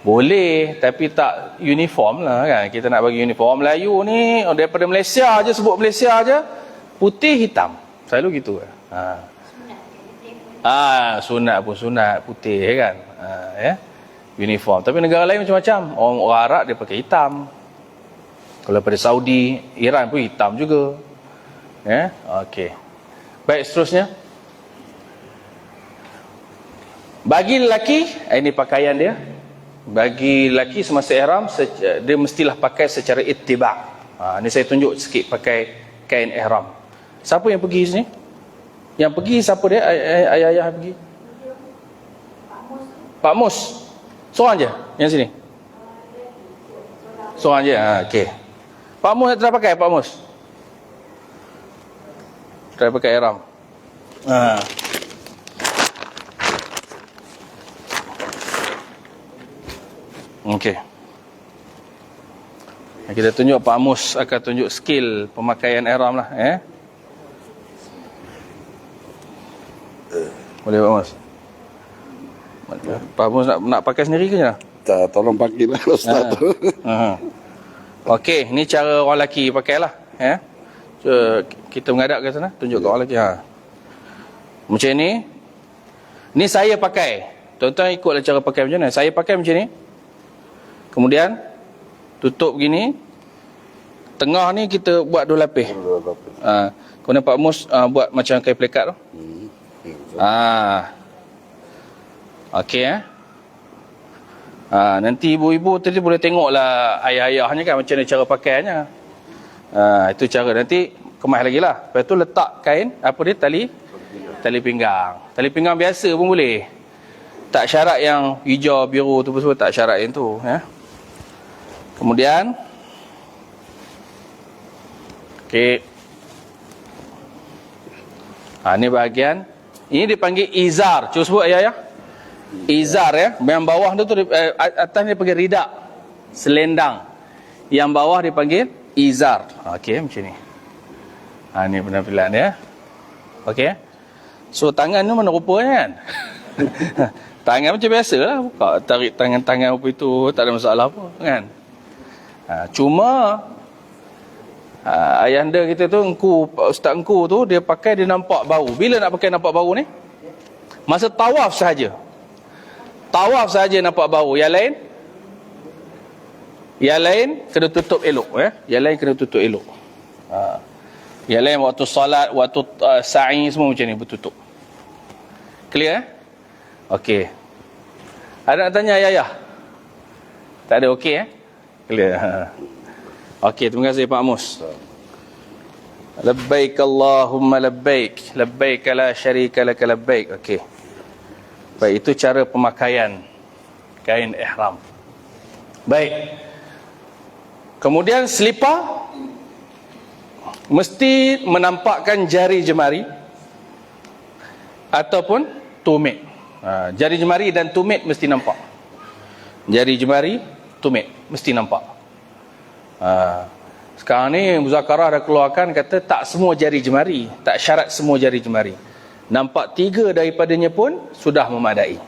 Boleh, tapi tak uniform lah kan. Kita nak bagi uniform. Melayu ni daripada Malaysia je, sebut Malaysia je, putih hitam. Selalu gitu. Sunat pun sunat putih kan. Ya. Uniform. Tapi negara lain macam-macam. Orang Arab dia pakai hitam. Kalau pada Saudi, Iran pun hitam juga. Ya. Okey. Baik, seterusnya. Bagi lelaki, ini pakaian dia. Bagi lelaki semasa ihram, dia mestilah pakai secara ittiba'. Ini saya tunjuk sikit pakai kain ihram. Siapa yang pergi sini? Yang pergi siapa dia? Ayah-ayah pergi? Pak Mus. Seorang je yang sini? Seorang je? Okey. Pak Mus telah pakai, Pak Mus? Telah pakai ihram. Okey. Kita tunjuk Pak Mus akan tunjuk skill pemakaian ihram lah. Boleh Pak Mus? Pak Mus nak pakai sendiri ke nak? Tak, tolong pakai lah Ustaz. Okey, ni cara orang lelaki pakai lah. So, kita menghadap ke sana, tunjuk ke orang lelaki. Macam ni. Ni saya pakai. Tuan-tuan ikutlah cara pakai macam mana. Saya pakai macam ni. Kemudian tutup begini. Tengah ni kita buat 2 lapis. Kemudian Pak Mus buat macam kain pelekat tu. Okey nanti ibu-ibu tadi boleh tengoklah ayah-ayahnya kan macam mana cara pakainya. Itu cara, nanti kemas lagi lah. Lepas tu letak kain, apa dia, tali pinggang. Tali pinggang biasa pun boleh. Tak syarat yang hijau, biru tu semua, tak syarat yang tu. Kemudian okey. Ni bahagian. Ini dipanggil izar. Cuba sebut ayah-ayah. Izar yang bawah tu atas ni dipanggil ridak, selendang. Yang bawah dipanggil izar. Okey, macam ni. Ni penampilan dia. Okey. So tangan tu mana rupanya kan? Tangan macam biasa lah. Buka, tarik tangan-tangan apa itu, tak ada masalah apa kan. Cuma ayahanda kita tu, Ustaz Engku tu, dia pakai, dia nampak bau. Bila nak pakai nampak bau ni? Masa tawaf sahaja. Tawaf saja nampak bau. Yang lain kena tutup elok. Yang lain kena tutup elok. Yang lain waktu salat, waktu sa'i, semua macam ni bertutup. Clear Okey. Ada nak tanya ayah? Tak ada, okey Clear. Okey, terima kasih Pak Mus. Labbaik Allahumma labbaik. Labbaik la syarika laka labbaik. Okey. Baik, itu cara pemakaian kain ihram. Baik. Kemudian selipar mesti menampakkan jari jemari ataupun tumit. Jari jemari dan tumit mesti nampak. Jari jemari, tumit mesti nampak. Sekarang ni Muzakarah dah keluarkan, kata tak semua jari jemari, tak syarat semua jari jemari. Nampak 3 daripadanya pun sudah memadai.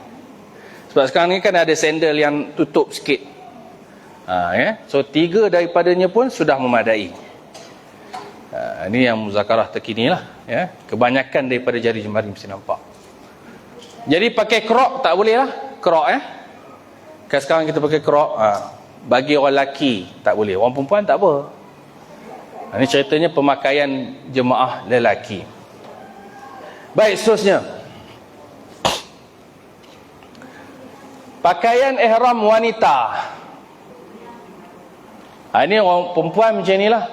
Sebab sekarang ni kan ada sandal yang tutup sikit. So 3 daripadanya pun sudah memadai. Ini yang Muzakarah terkini lah. Kebanyakan daripada jari jemari mesti nampak. Jadi pakai krok tak boleh lah. Krok kan sekarang kita pakai krok. Bagi orang lelaki tak boleh. Orang perempuan tak apa. Ini ceritanya pemakaian jemaah lelaki. Baik, seterusnya. Pakaian ihram wanita. Ini orang perempuan macam ni lah.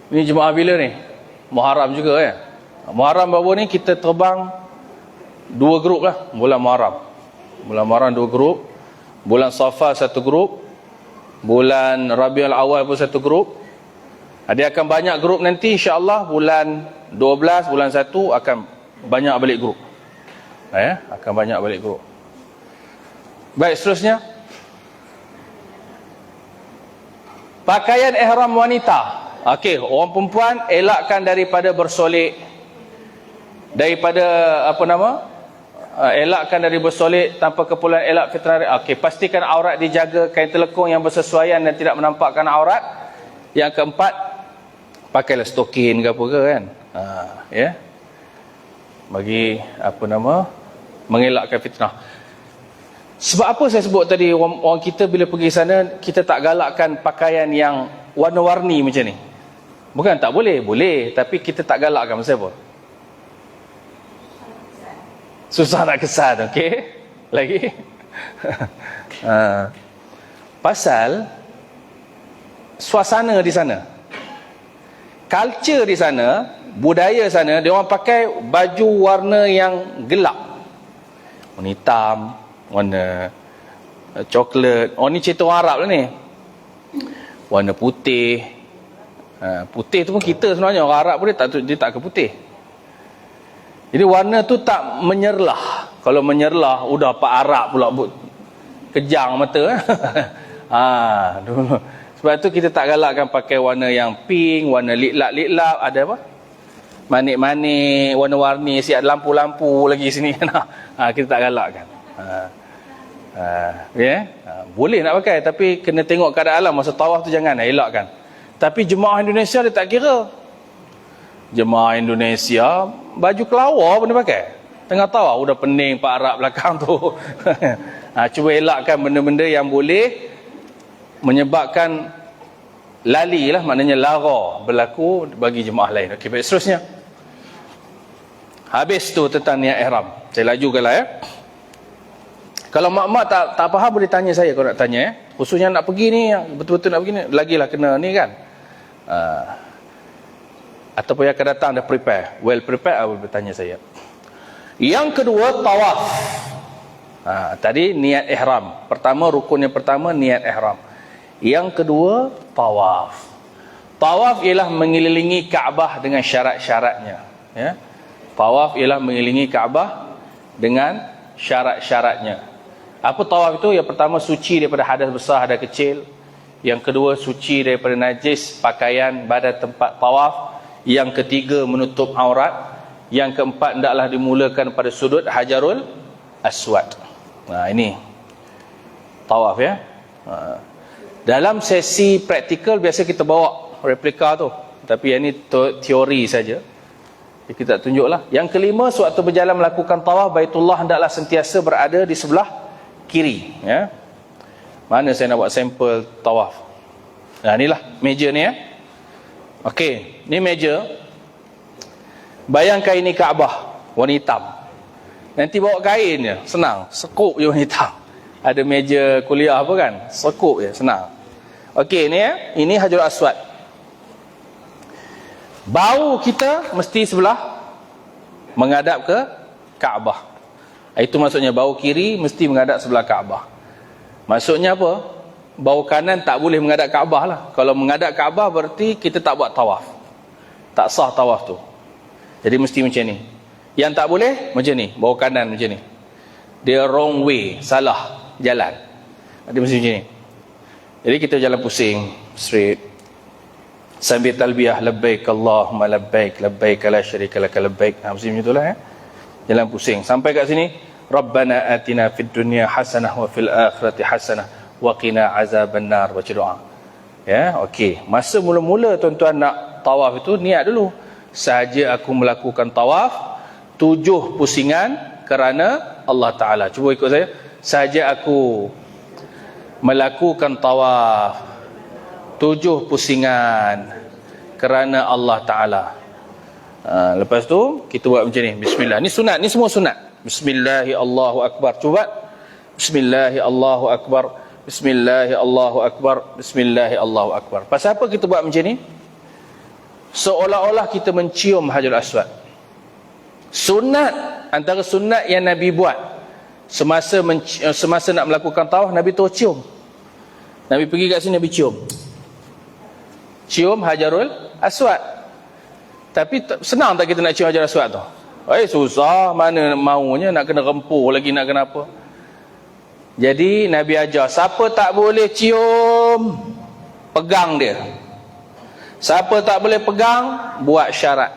Ini jemaah bila ni? Muharram juga Muharram baru ni kita terbang 2 grup lah. Bulan Muharram 2 grup. Bulan Safar 1 grup. Bulan Rabiul Awal pun 1 grup. Dia akan banyak grup nanti, insya-Allah bulan 12, bulan 1 akan banyak balik grup. Akan banyak balik grup. Baik, seterusnya. Pakaian ihram wanita. Okey, orang perempuan elakkan daripada bersolek. Daripada elakkan dari bersolek tanpa keperluan elak fitrah. Okey, pastikan aurat dijaga, kain telekung yang bersesuaian dan tidak menampakkan aurat. Yang keempat, pakailah stokin ke apa ke kan. Bagi mengelakkan fitnah. Sebab apa saya sebut tadi, orang kita bila pergi sana, kita tak galakkan pakaian yang warna-warni macam ni. Bukan tak boleh, boleh, tapi kita tak galakkan. Pasal apa? Susah nak kesan, okey? Lagi? Pasal suasana di sana, culture di sana, budaya sana, dia orang pakai baju warna yang gelap. Warna hitam, warna coklat. Ni cerita orang Arab lah ni. Warna putih. Putih tu pun kita sebenarnya, orang Arab pun dia tak ke putih. Jadi warna tu tak menyerlah. Kalau menyerlah, udah Pak Arab pula kejang mata. Dulu. Sebab tu kita tak galakkan pakai warna yang pink, warna liklap, ada apa? Manik-manik, warna-warni, siap lampu-lampu lagi sini. Kita tak galakkan. Boleh nak pakai, tapi kena tengok keadaan alam. Masa tawaf tu jangan, elakkan. Tapi jemaah Indonesia dia tak kira. Jemaah Indonesia baju kelawar pun dia pakai. Tengah tawaf udah pening Pak Arab belakang tu. Cuba elakkan benda-benda yang boleh menyebabkan lali lah, maknanya lara berlaku bagi jemaah lain. Okey, baik, seterusnya. Habis tu tentang niat ihram. Saya lajukan lah ya. Kalau mak-mak tak faham boleh tanya saya kalau nak tanya ya. Khususnya nak pergi ni, yang betul-betul nak pergi ni, lagilah kena ni kan. Ataupun yang akan datang dah prepare, well prepared, boleh bertanya saya. Yang kedua, tawaf. Tadi niat ihram. Pertama, rukun yang pertama niat ihram. Yang kedua, tawaf. Tawaf ialah mengelilingi Kaabah dengan syarat-syaratnya ya. Tawaf ialah mengelilingi Kaabah dengan syarat-syaratnya. Apa tawaf itu? Yang pertama, suci daripada hadas besar, hadas kecil. Yang kedua, suci daripada najis pakaian pada tempat tawaf. Yang ketiga, menutup aurat. Yang keempat, hendaklah dimulakan pada sudut Hajarul Aswad. Ini tawaf ya. Dalam sesi praktikal biasa kita bawa replika tu, tapi yang ni teori saja, kita tak tunjuklah. Yang kelima, sewaktu berjalan melakukan tawaf, Baitullah hendaklah sentiasa berada di sebelah kiri ya. Mana saya nak buat sampel tawaf? Inilah meja ni ya. Okey, ni meja. Bayangkan ini Kaabah warna hitam. Nanti bawa kain je, senang, sekuk je warna hitam. Ada meja kuliah apa kan, sekuk je, senang. Okey, ni ya, ini Hajarul Aswad. Bau kita mesti sebelah menghadap ke Kaabah. Itu maksudnya bau kiri mesti menghadap sebelah Kaabah. Maksudnya apa? Bau kanan tak boleh menghadap Kaabah lah. Kalau menghadap Kaabah berarti kita tak buat tawaf. Tak sah tawaf tu. Jadi mesti macam ni. Yang tak boleh macam ni, bau kanan macam ni. Dia wrong way, salah jalan. Dia mesti macam ni. Jadi kita jalan pusing, straight. Sambil talbiyah, labbaik Allahumma labbaik, labbaik la syarika laka labbaik. Mesti macam itulah ya. Jalan pusing. Sampai kat sini, Rabbana atina fid dunya hasanah wa fil akhirati hasanah wa qina azabannar. Baca doa. Ya, okey. Masa mula-mula tuan-tuan nak tawaf itu, niat dulu. Sahaja aku melakukan tawaf 7 pusingan kerana Allah Ta'ala. Cuba ikut saya. Sahaja aku melakukan tawaf 7 pusingan kerana Allah Ta'ala. Lepas tu kita buat macam ni. Bismillah. Ni sunat. Ni semua sunat. Bismillahi Allahu Akbar. Cuba. Bismillahi Allahu Akbar. Bismillahi Allahu Akbar. Bismillahi Allahu Akbar. Pasal apa kita buat macam ni? Seolah-olah kita mencium Hajarul Aswad. Sunat, antara sunat yang Nabi buat semasa nak melakukan tawaf, Nabi tu cium. Nabi pergi kat sini, Nabi cium Hajarul Aswad. Tapi senang tak kita nak cium Hajarul Aswad tu? Susah, mana maunya, nak kena rempuh lagi, nak kena apa. Jadi Nabi ajar, siapa tak boleh cium, pegang dia. Siapa tak boleh pegang, buat syarat.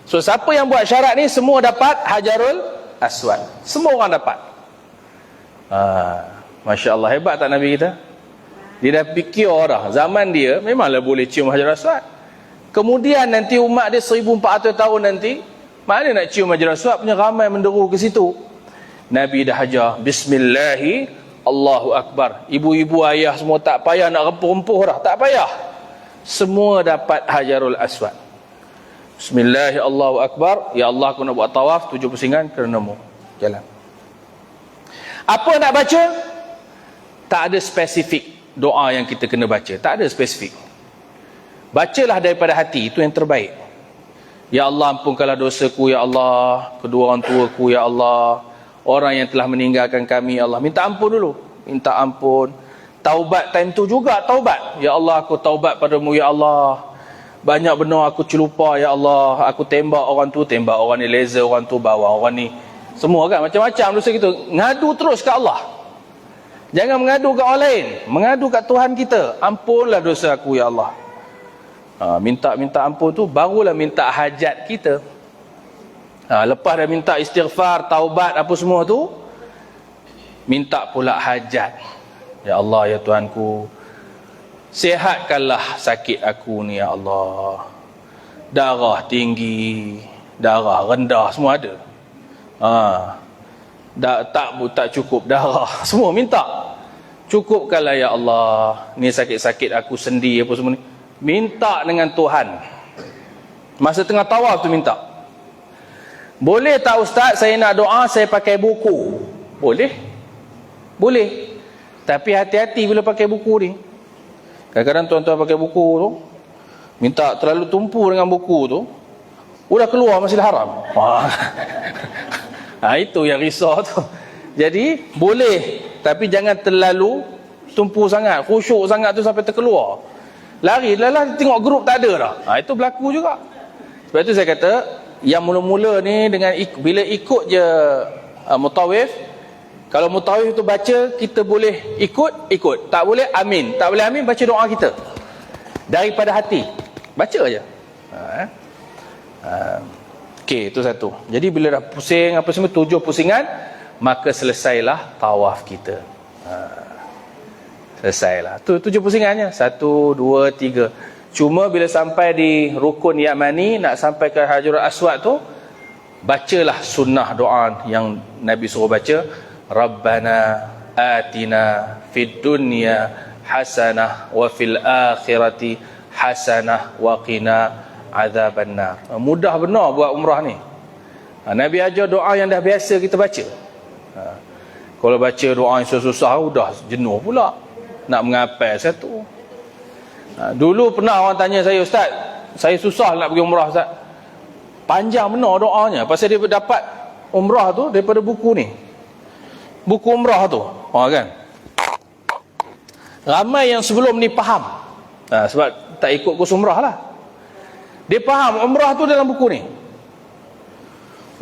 So siapa yang buat syarat ni, semua dapat Hajarul Aswad. Semua orang dapat. Masya Allah, hebat tak Nabi kita? Dia dah fikir orang. Zaman dia memanglah boleh cium Hajarul Aswad. Kemudian nanti umat dia 1400 tahun nanti, mana nak cium Hajarul Aswad, punya ramai menderu ke situ. Nabi dah ajar, Bismillahi Allahu Akbar. Ibu-ibu ayah semua tak payah nak rempuh-rempuh dah, tak payah. Semua dapat Hajarul Aswad. Bismillahi Allahu Akbar. Ya Allah, aku nak buat tawaf 7 pusingan kerana-Mu. Jalan. Apa nak baca? Tak ada spesifik doa yang kita kena baca. Tak ada spesifik. Bacalah daripada hati, itu yang terbaik. Ya Allah, ampunkanlah dosaku ya Allah, kedua orang tuaku ya Allah, orang yang telah meninggalkan kami ya Allah. Minta ampun dulu. Minta ampun. Taubat time tu juga taubat. Ya Allah, aku taubat padamu ya Allah. Banyak benar aku celupa ya Allah. Aku tembak orang tu, tembak orang ni, laser orang tu, bawa orang ni. Semua kan macam-macam dosa kita. Ngadu terus ke Allah. Jangan mengadu kat orang lain, mengadu kat Tuhan kita. Ampunlah dosa aku ya Allah. Minta ampun tu barulah minta hajat kita. Lepas dah minta istighfar, taubat apa semua tu, minta pula hajat. Ya Allah, ya Tuhanku, sihatkanlah sakit aku ni ya Allah. Darah tinggi, darah rendah, semua ada. Tak cukup darah, semua minta. Cukupkanlah ya Allah, ni sakit-sakit aku sendi apa semua ni. Minta dengan Tuhan. Masa tengah tawaf tu minta. Boleh tak Ustaz, saya nak doa saya pakai buku? Boleh. Boleh. Tapi hati-hati bila pakai buku ni. Kadang-kadang tuan-tuan pakai buku tu, minta terlalu tumpu dengan buku tu, udah keluar Masjidil Haram. Itu yang risau tu. Jadi boleh, tapi jangan terlalu tumpu sangat, khusyuk sangat tu sampai terkeluar. Lari lah, tengok grup tak ada dah. Itu berlaku juga. Sebab itu saya kata, yang mula-mula ni dengan bila ikut je mutawif, kalau mutawif tu baca, kita boleh ikut. Tak boleh amin. Tak boleh amin, baca doa kita daripada hati, baca aja. Okey, itu satu. Jadi bila dah pusing apa semua, 7 pusingan, maka selesailah tawaf kita. Selesailah. Tu 7 pusingannya. 1, 2, 3. Cuma bila sampai di rukun Yamani, nak sampai ke Hajarul Aswad tu, bacalah sunnah doa yang Nabi suruh baca. Rabbana atina fid dunya hasanah wa fil akhirati hasanah wa qina azabannar. Mudah benar buat umrah ni. Nabi ajar doa yang dah biasa kita baca. Kalau baca doa yang susah-susah, dah jenuh pula nak menghafal satu. Dulu pernah orang tanya saya, Ustaz, saya susah nak pergi umrah Ustaz. Panjang benar doanya. Pasal dia dapat umrah tu daripada buku ni, buku umrah tu. Kan, ramai yang sebelum ni faham. Sebab tak ikut kurs umrah lah, dia faham umrah tu dalam buku ni.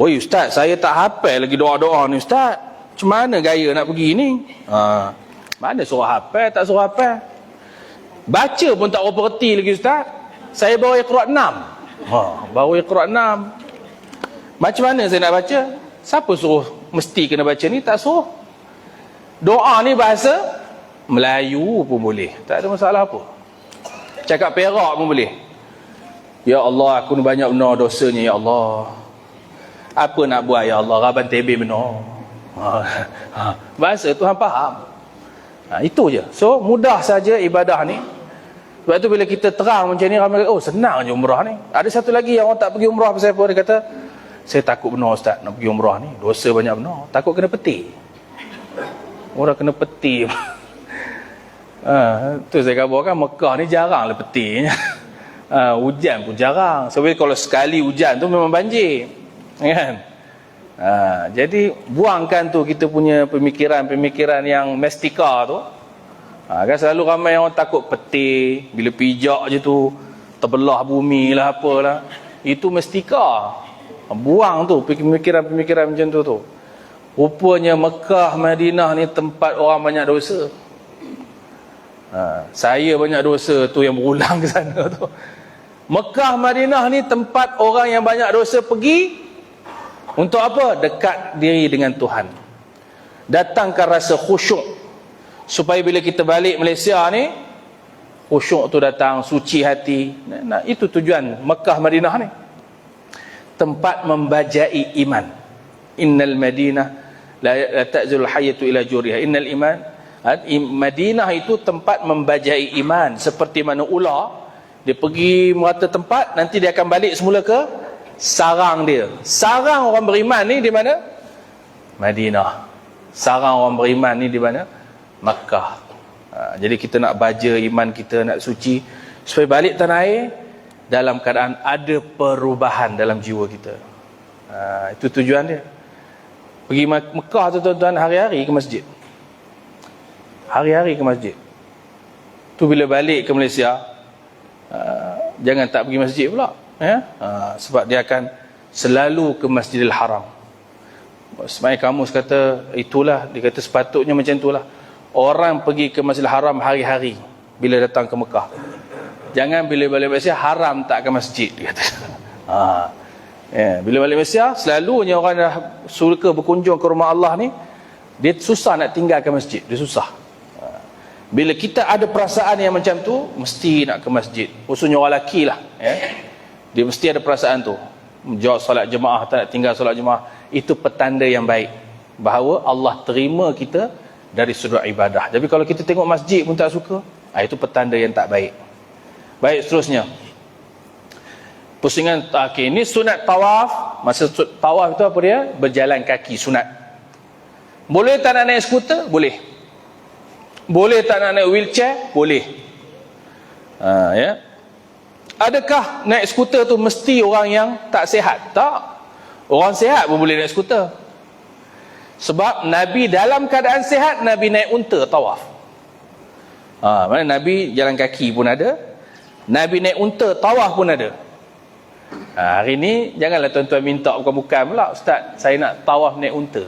Oi Ustaz, saya tak hafal lagi doa-doa ni Ustaz. Macam mana gaya nak pergi ni? Mana suruh hafal, tak suruh hafal. Baca pun tak berapa reti lagi Ustaz. Saya baru Iqra' 6. Baru Iqra' 6. Macam mana saya nak baca? Siapa suruh mesti kena baca ni? Tak suruh. Doa ni bahasa Melayu pun boleh, tak ada masalah apa. Cakap Perak pun boleh. Ya Allah, aku ni banyak benar dosanya ya Allah. Apa nak buat ya Allah, Raban tebe benar. Bahasa Tuhan faham. Itu je. So mudah saja ibadah ni. Sebab tu bila kita terang macam ni, ramai kata, oh senang je umrah ni. Ada satu lagi yang orang tak pergi umrah pasal apa? Dia kata, saya takut benar Ustaz nak pergi umrah ni, dosa banyak benar. Takut kena peti. Orang kena peti. Tu saya kabarkan, Mekah ni jarang lah peti. Hujan pun jarang. Sebab kalau sekali hujan tu memang banjir, kan? Jadi buangkan tu kita punya pemikiran-pemikiran yang mestika tu. Kan selalu ramai orang takut peti, bila pijak je tu terbelah bumi lah apalah. Itu mestika. Buang tu pemikiran-pemikiran macam tu. Rupanya Mekah, Madinah ni tempat orang banyak dosa. Saya banyak dosa tu yang berulang ke sana tu. Mekah, Madinah ni tempat orang yang banyak dosa pergi untuk apa? Dekat diri dengan Tuhan. Datangkan rasa khusyuk, supaya bila kita balik Malaysia ni, khusyuk tu datang, suci hati. Itu tujuan Mekah, Madinah ni. Tempat membajai iman. Innal Madinah la ta'zul hayatu ila juriha. Innal iman, Madinah itu tempat membajai iman. Seperti mana ular, dia pergi merata tempat, nanti dia akan balik semula ke sarang dia. Sarang orang beriman ni di mana? Madinah. Sarang orang beriman ni di mana? Makkah. Jadi kita nak baja iman kita, nak suci, supaya balik tanah air dalam keadaan ada perubahan dalam jiwa kita. Itu tujuan dia. Pergi Mekah tu tuan-tuan, hari-hari ke masjid. Hari-hari ke masjid. Tu bila balik ke Malaysia, jangan tak pergi masjid pula, sebab dia akan selalu ke Masjidil Haram. Semai kamus kata itulah, dia kata sepatutnya macam itulah. orang pergi ke Masjidil Haram hari-hari bila datang ke Mekah. Jangan bila balik Malaysia haram tak ke masjid, dia kata. Bila balik Malaysia, selalunya orang dah suka berkunjung ke rumah Allah ni, dia susah nak tinggalkan masjid, dia susah. Bila kita ada perasaan yang macam tu, mesti nak ke masjid. Khususnya orang lelaki lah, dia mesti ada perasaan tu. Jawab solat jemaah, tak nak tinggal solat jemaah. Itu petanda yang baik, bahawa Allah terima kita dari sudut ibadah. Tapi kalau kita tengok masjid pun tak suka, itu petanda yang tak baik. Baik, seterusnya. Pusingan, okay, ini sunat tawaf. Masa tawaf itu apa dia? Berjalan kaki, sunat. Boleh tak nak naik skuter? Boleh. Boleh tak nak naik wheelchair? Boleh. Ya. Adakah naik skuter tu mesti orang yang tak sihat? Tak. Orang sihat pun boleh naik skuter. Sebab Nabi dalam keadaan sihat, Nabi naik unta tawaf. Mana Nabi jalan kaki pun ada, Nabi naik unta tawaf pun ada. Hari ni janganlah tuan-tuan minta bukan-bukan pula, Ustaz, saya nak tawaf naik unta.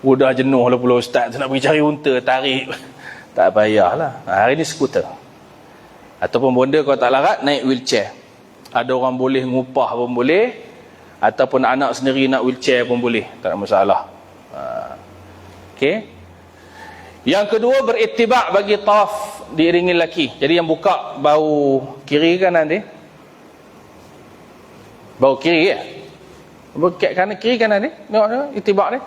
Udah jenuh lah pula Ustaz, nak pergi cari unta, tarik. Tak payahlah. Hari ni skuter. Ataupun bonda kalau tak larat, naik wheelchair. Ada orang boleh ngupah pun boleh, ataupun anak sendiri nak wheelchair pun boleh, tak ada masalah. Okey. Yang kedua, beritibak bagi tawaf diiringi lelaki. Jadi yang buka bau kiri kanan dia, bau kiri ya, bau kanan kiri kanan dia, tengok dia itibak dia.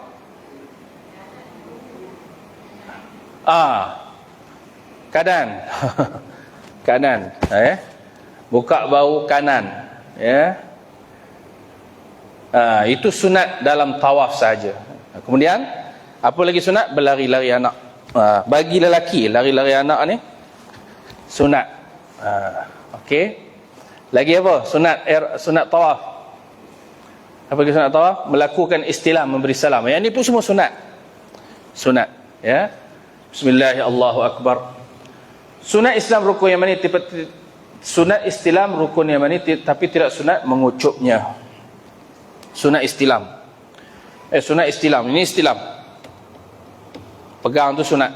Kanan. Kanan, buka bau kanan, ya. Itu sunat dalam tawaf saja. Kemudian apa lagi sunat? Berlari-lari anak. Bagi lelaki, lari-lari anak ni sunat. Okey. Lagi apa? Sunat tawaf. Apa lagi sunat tawaf? Melakukan istilam, memberi salam. Yang ni pun semua sunat. Sunat, ya. Bismillahirrahmanirrahim, Allahu akbar. Sunat Islam rukun yang mana? Sunat istilam rukun yang mana, tapi tidak sunat mengucupnya. Sunat istilam. Sunat istilam. Ini istilam. Pegang tu sunat.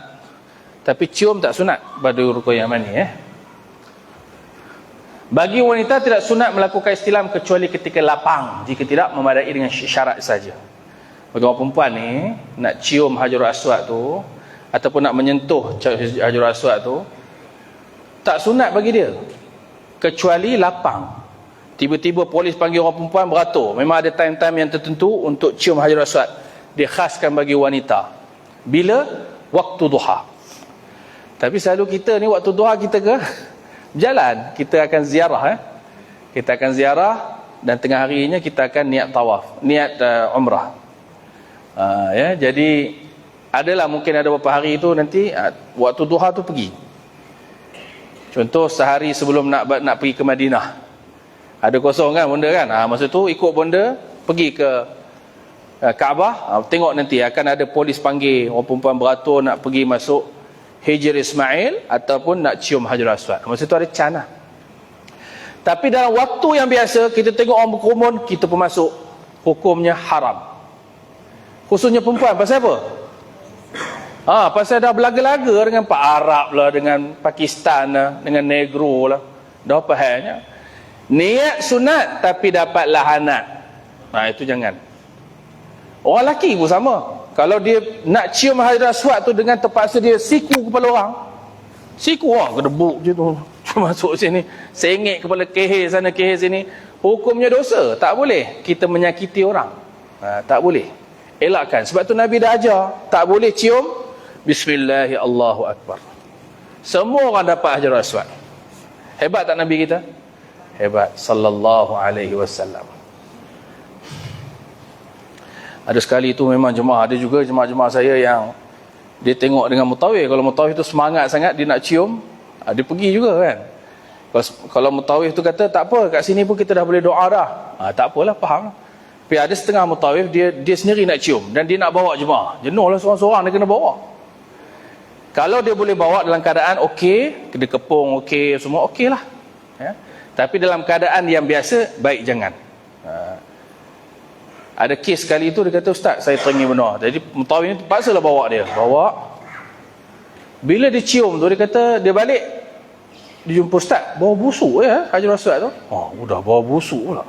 Tapi cium tak sunat pada rukun yang mana, Bagi wanita tidak sunat melakukan istilam kecuali ketika lapang, jika tidak memadai dengan syarat saja. Bagi orang perempuan ni nak cium Hajarul Aswad tu ataupun nak menyentuh Hajarul Aswad tu, tak sunat bagi dia kecuali lapang. Tiba-tiba polis panggil orang perempuan beratur, memang ada time-time yang tertentu untuk cium Hajarul Aswad, dia khaskan bagi wanita. Bila? Waktu duha. Tapi selalu kita ni waktu duha kita ke berjalan, kita akan ziarah, kita akan ziarah, dan tengah harinya kita akan niat tawaf, niat umrah. Jadi adalah mungkin ada beberapa hari itu nanti waktu duha tu pergi. Contoh sehari sebelum nak pergi ke Madinah, ada kosong kan bonda kan, masa tu ikut bonda pergi ke Kaabah, tengok nanti akan ada polis panggil orang perempuan beratur nak pergi masuk Hijr Ismail ataupun nak cium Hajarul Aswad. Masa tu ada can lah. Tapi dalam waktu yang biasa, kita tengok orang berkerumun, kita pun masuk, hukumnya haram. Khususnya perempuan. Pasal apa? Pasal dah berlaga-laga dengan Pak Arab lah, dengan Pakistan lah, dengan Negro lah. Dah apa halnya? Niat sunat tapi dapat lahanat. Itu jangan. Orang lelaki pun sama. Kalau dia nak cium Hajarul Aswad tu dengan terpaksa dia siku kepala orang, siku kedebuk je tu, masuk sini, sengit kepala, keher sana keher sini, hukumnya dosa. Tak boleh kita menyakiti orang, tak boleh, elakkan. Sebab tu Nabi dah ajar, tak boleh cium Bismillahirrahmanirrahim, Allahu akbar. Semua orang dapat Hajarul Aswad. Hebat tak Nabi kita? Hebat, sallallahu alaihi wasallam. Ada sekali itu memang jemaah, ada juga jemaah-jemaah saya yang dia tengok dengan mutawif, kalau mutawif tu semangat sangat dia nak cium, dia pergi juga kan. Kalau mutawif tu kata tak apa, kat sini pun kita dah boleh doa dah, tak apalah, faham. Tapi ada setengah mutawif dia sendiri nak cium dan dia nak bawa jemaah, jenuh lah seorang-seorang dia kena bawa. Kalau dia boleh bawa dalam keadaan okey, dia kepung okey, semua okey lah, tapi dalam keadaan yang biasa baik jangan. Ada kes sekali itu dia kata, Ustaz saya teringin benar, jadi mutawif ni terpaksalah bawa dia, bawa Bila dia cium tu, dia kata, dia balik, dia jumpa ustaz, bau busuk ya Hajar Aswad tu. Udah bau busuk pula.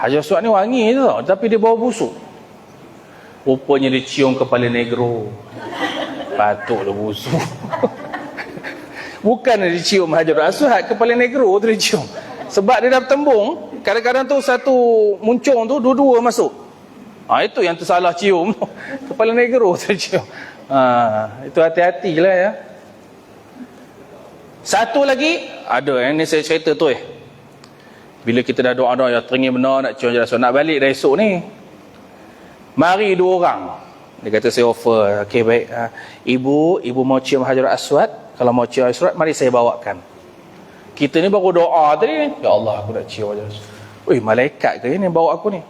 Hajar Aswad ni wangi tu tau, tapi dia bau busuk. Rupanya dia cium kepala negro. Patutlah busuk. Bukan dia cium Hajar Aswad, kepala negro tu dia cium. Sebab dia dah bertembung, kadang-kadang tu satu muncung tu, dua-dua masuk. Itu yang tersalah cium. Kepala negro tu dia cium. Itu hati-hatilah ya. Satu lagi, ada yang ni saya cerita tu bila kita dah doa-doa, ya teringin benar nak cium Hajar Aswad, nak balik dah esok ni. Mari 2 orang. Dia kata saya offer, okey baik, ibu mau cium Hajar Aswad. Kalau mau cium Hajar Aswad, mari saya bawakan. Kita ni baru doa tadi, ya Allah aku nak cium Hajar Aswad. Malaikat ke ni bawa aku ni?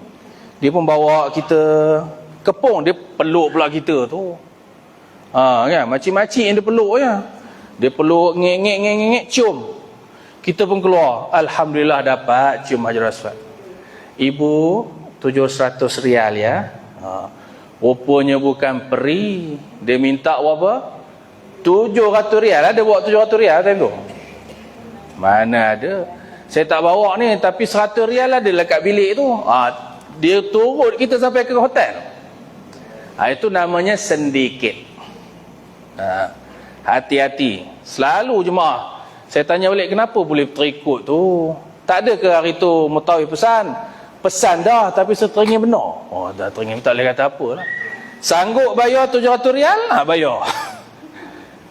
Dia pun bawa kita kepung, dia peluk pula kita tu. Kan, makcik-makcik yang dia peluk je. Dia peluk, ngek, cium. Kita pun keluar, alhamdulillah dapat cium Hajar Aswad. Ibu 700 rial ya. Rupanya bukan peri. Dia minta berapa? 700 rial. Ada bawa 700 rial time tu? Mana ada. Saya tak bawa ni, tapi 100 rial ada dekat bilik tu. Dia turut kita sampai ke hotel. Itu namanya sendikit. Hati-hati. Selalu jemaah, saya tanya balik, kenapa boleh terikut tu? Tak ada ke hari tu Mutawif pesan dah, tapi seteringin benar. Dah teringin, tak boleh kata apa lah. Sanggup bayar 700 rial? Bayar.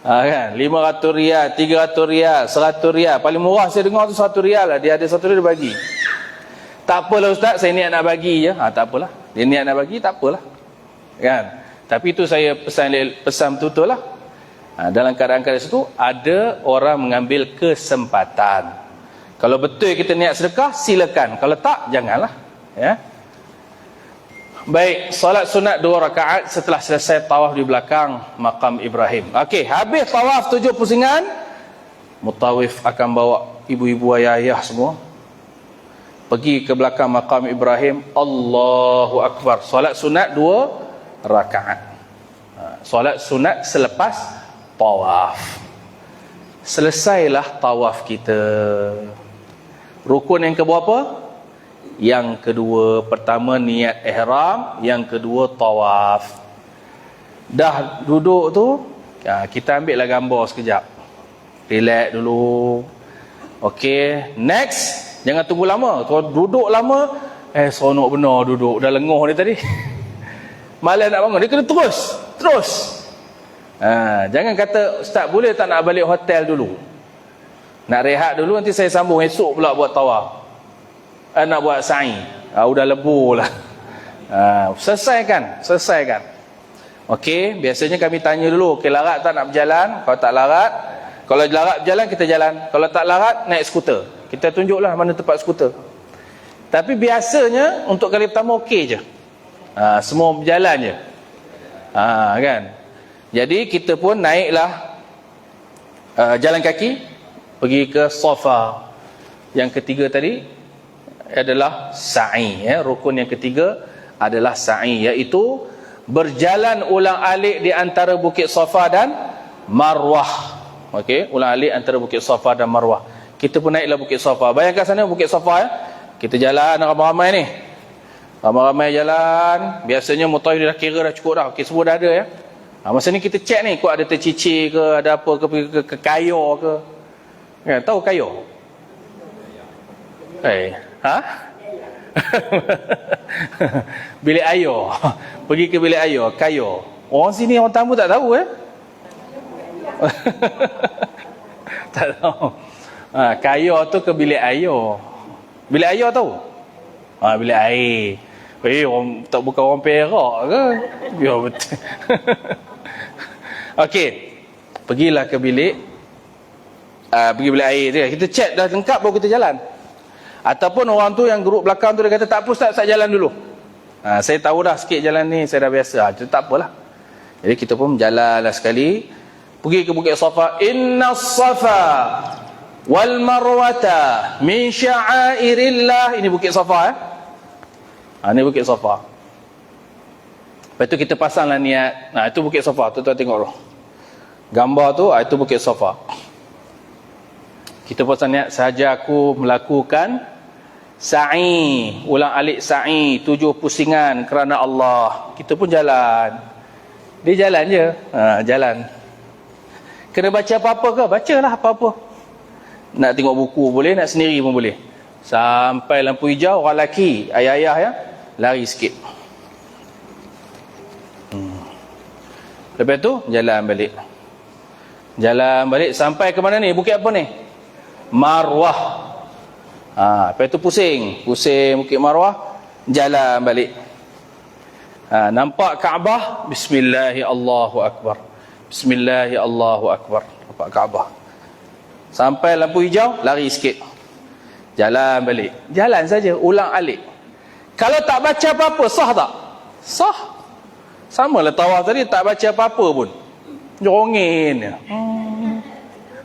Kan, 500 rial, 300 rial, 100 rial. Paling murah saya dengar tu 100 rial lah. Dia ada 100 rial dia bagi. Tak apalah ustaz, saya niat nak bagi je. Tak apalah. Dia niat nak bagi, tak apalah. Kan? Tapi itu saya pesan betul-betul lah. Dalam keadaan-keadaan situ, ada orang mengambil kesempatan. Kalau betul kita niat sedekah, silakan. Kalau tak, janganlah. Ya. Baik, solat sunat 2 rakaat setelah selesai tawaf di belakang makam Ibrahim. Okey, habis tawaf 7 pusingan, mutawif akan bawa ibu-ibu, ayah-ayah semua pergi ke belakang makam Ibrahim. Allahu Akbar. Solat sunat 2 rakaat. Solat sunat selepas tawaf. Selesailah tawaf kita. Rukun yang keberapa? Yang kedua. Pertama niat ihram, yang kedua tawaf. Dah duduk tu, kita ambil lah gambar sekejap. Relax dulu. Okey, next. Jangan tunggu lama. Kalau duduk lama, seronok benar duduk. Dah lenguh ni tadi. Malas nak bangun, dia kena terus. Jangan kata, ustaz boleh tak nak balik hotel dulu? Nak rehat dulu, nanti saya sambung esok pula buat tawaf. Nak buat sa'i. Udah lebu lah. Selesaikan. Okey, biasanya kami tanya dulu, okey larat tak nak berjalan? Kalau tak larat, kalau larat berjalan, kita jalan. Kalau tak larat, naik skuter. Kita tunjuklah mana tempat skuter. Tapi biasanya untuk kali pertama okey je. Semua berjalan je. Kan? Jadi kita pun naiklah jalan kaki pergi ke Safa. Yang ketiga tadi adalah sa'i, rukun yang ketiga adalah sa'i, iaitu berjalan ulang-alik di antara Bukit Safa dan Marwah. Okey, ulang-alik antara Bukit Safa dan Marwah. Kita pun naiklah Bukit Safa. Bayangkan sana Bukit Safa kita jalan ramai-ramai ni. Ramai-ramai jalan. Biasanya mutawif dah kira dah cukup dah. Okey, semua dah ada ya. Masa ni kita cek ni, kok ada tercicir ke, ada apa ke kayo ke. Kan, tahu kayo? Bilik air. Pergi ke bilik air, kayo. Orang sini, orang tamu tak tahu tak tahu. Kayo tu ke bilik air. Bilik air tahu? Bilik air. Orang tak, bukan orang Perak ke? Ya betul. Okey. Pergilah ke bilik pergi bilik air tu. Kita check dah lengkap baru kita jalan. Ataupun orang tu yang grup belakang tu dia kata tak apa ustaz jalan dulu. Saya tahu dah sikit jalan ni, saya dah biasa. Tak apalah. Jadi kita pun berjalanlah sekali. Pergi ke Bukit Safa. Inna Safa wal Marwata min sya'airillah. Ini Bukit Safa ini Bukit Safa. Lepas tu kita pasanglah niat. Itu Bukit Safa. Tuan-tuan tengok. Gambar tu, itu Bukit Safa. Kita pasal niat saja aku melakukan sa'i, ulang alik sa'i, 7 pusingan kerana Allah. Kita pun jalan. Dia jalan je. Jalan. Kena baca apa-apa ke? Bacalah apa-apa. Nak tengok buku boleh, nak sendiri pun boleh. Sampai lampu hijau, orang lelaki, ayah-ayah ya, lari sikit. Lepas tu, jalan balik. Jalan balik sampai ke mana ni? Bukit apa ni? Marwah. Lepas tu pusing Bukit Marwah, jalan balik. Nampak Kaabah, Bismillahirrahmanirrahim. Bismillahirrahmanirrahim. Nampak Kaabah. Sampai lampu hijau, lari sikit. Jalan balik. Jalan saja, ulang alik. Kalau tak baca apa-apa, sah tak? Sah. Sama lah tawaf tadi, tak baca apa-apa pun. Jorongin.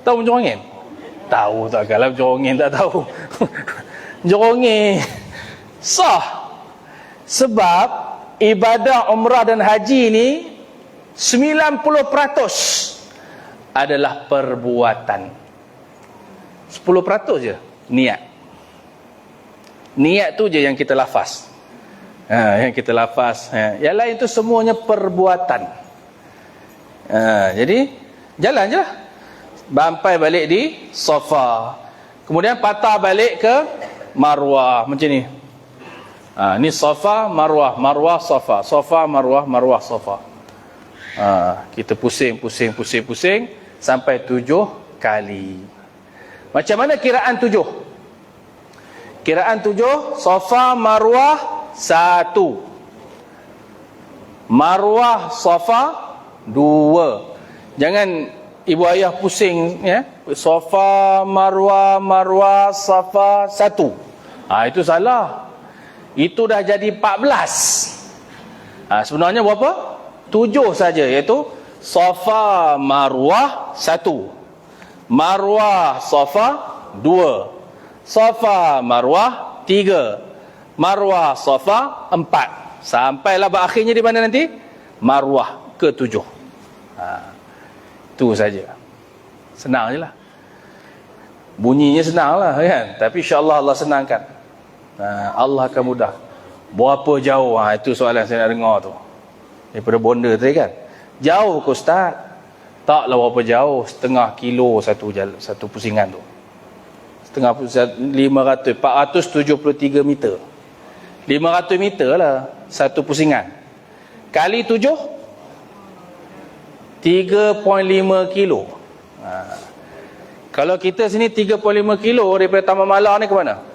Tahu jorongin? Tahu tak, kalau jorongin tak tahu. Jorongin. Sah. Sebab ibadah umrah dan haji ni 90% adalah perbuatan. 10% je niat. Niat tu je yang kita lafaz. Yang kita lafaz. Yang lain tu semuanya perbuatan. Jadi jalan je lah. Sampai balik di Safa. Kemudian patah balik ke Marwah. Macam ni. Ni Safa, Marwah, Marwah, Safa. Safa, Marwah, Marwah, Safa. Kita pusing sampai 7 kali. Macam mana kiraan 7? Kiraan 7, Safa, Marwah 1, Marwah, Safa 2. Jangan ibu ayah pusing ya. Safa, Marwah, Marwah, Safa 1. Itu salah. Itu dah jadi 14. Sebenarnya berapa? 7 saja, iaitu Safa, Marwah 1, Marwah, Safa 2, Safa, Marwah 3, Marwah, Safa 4. Sampailah berakhirnya di mana nanti? Marwah ke-7. Itu saja. Senang je lah. Bunyinya senang lah kan? Tapi insyaAllah Allah senangkan. Allah akan mudah. Berapa jauh? Itu soalan saya nak dengar tu. Daripada Bonda tadi kan. Jauh ke Ustaz? Taklah berapa jauh. Setengah kilo satu pusingan tu. 473 meter. 500 meter lah satu pusingan. Kali 7, 3.5 kilo. Kalau kita sini 3.5 kilo daripada Taman Malar ni ke mana?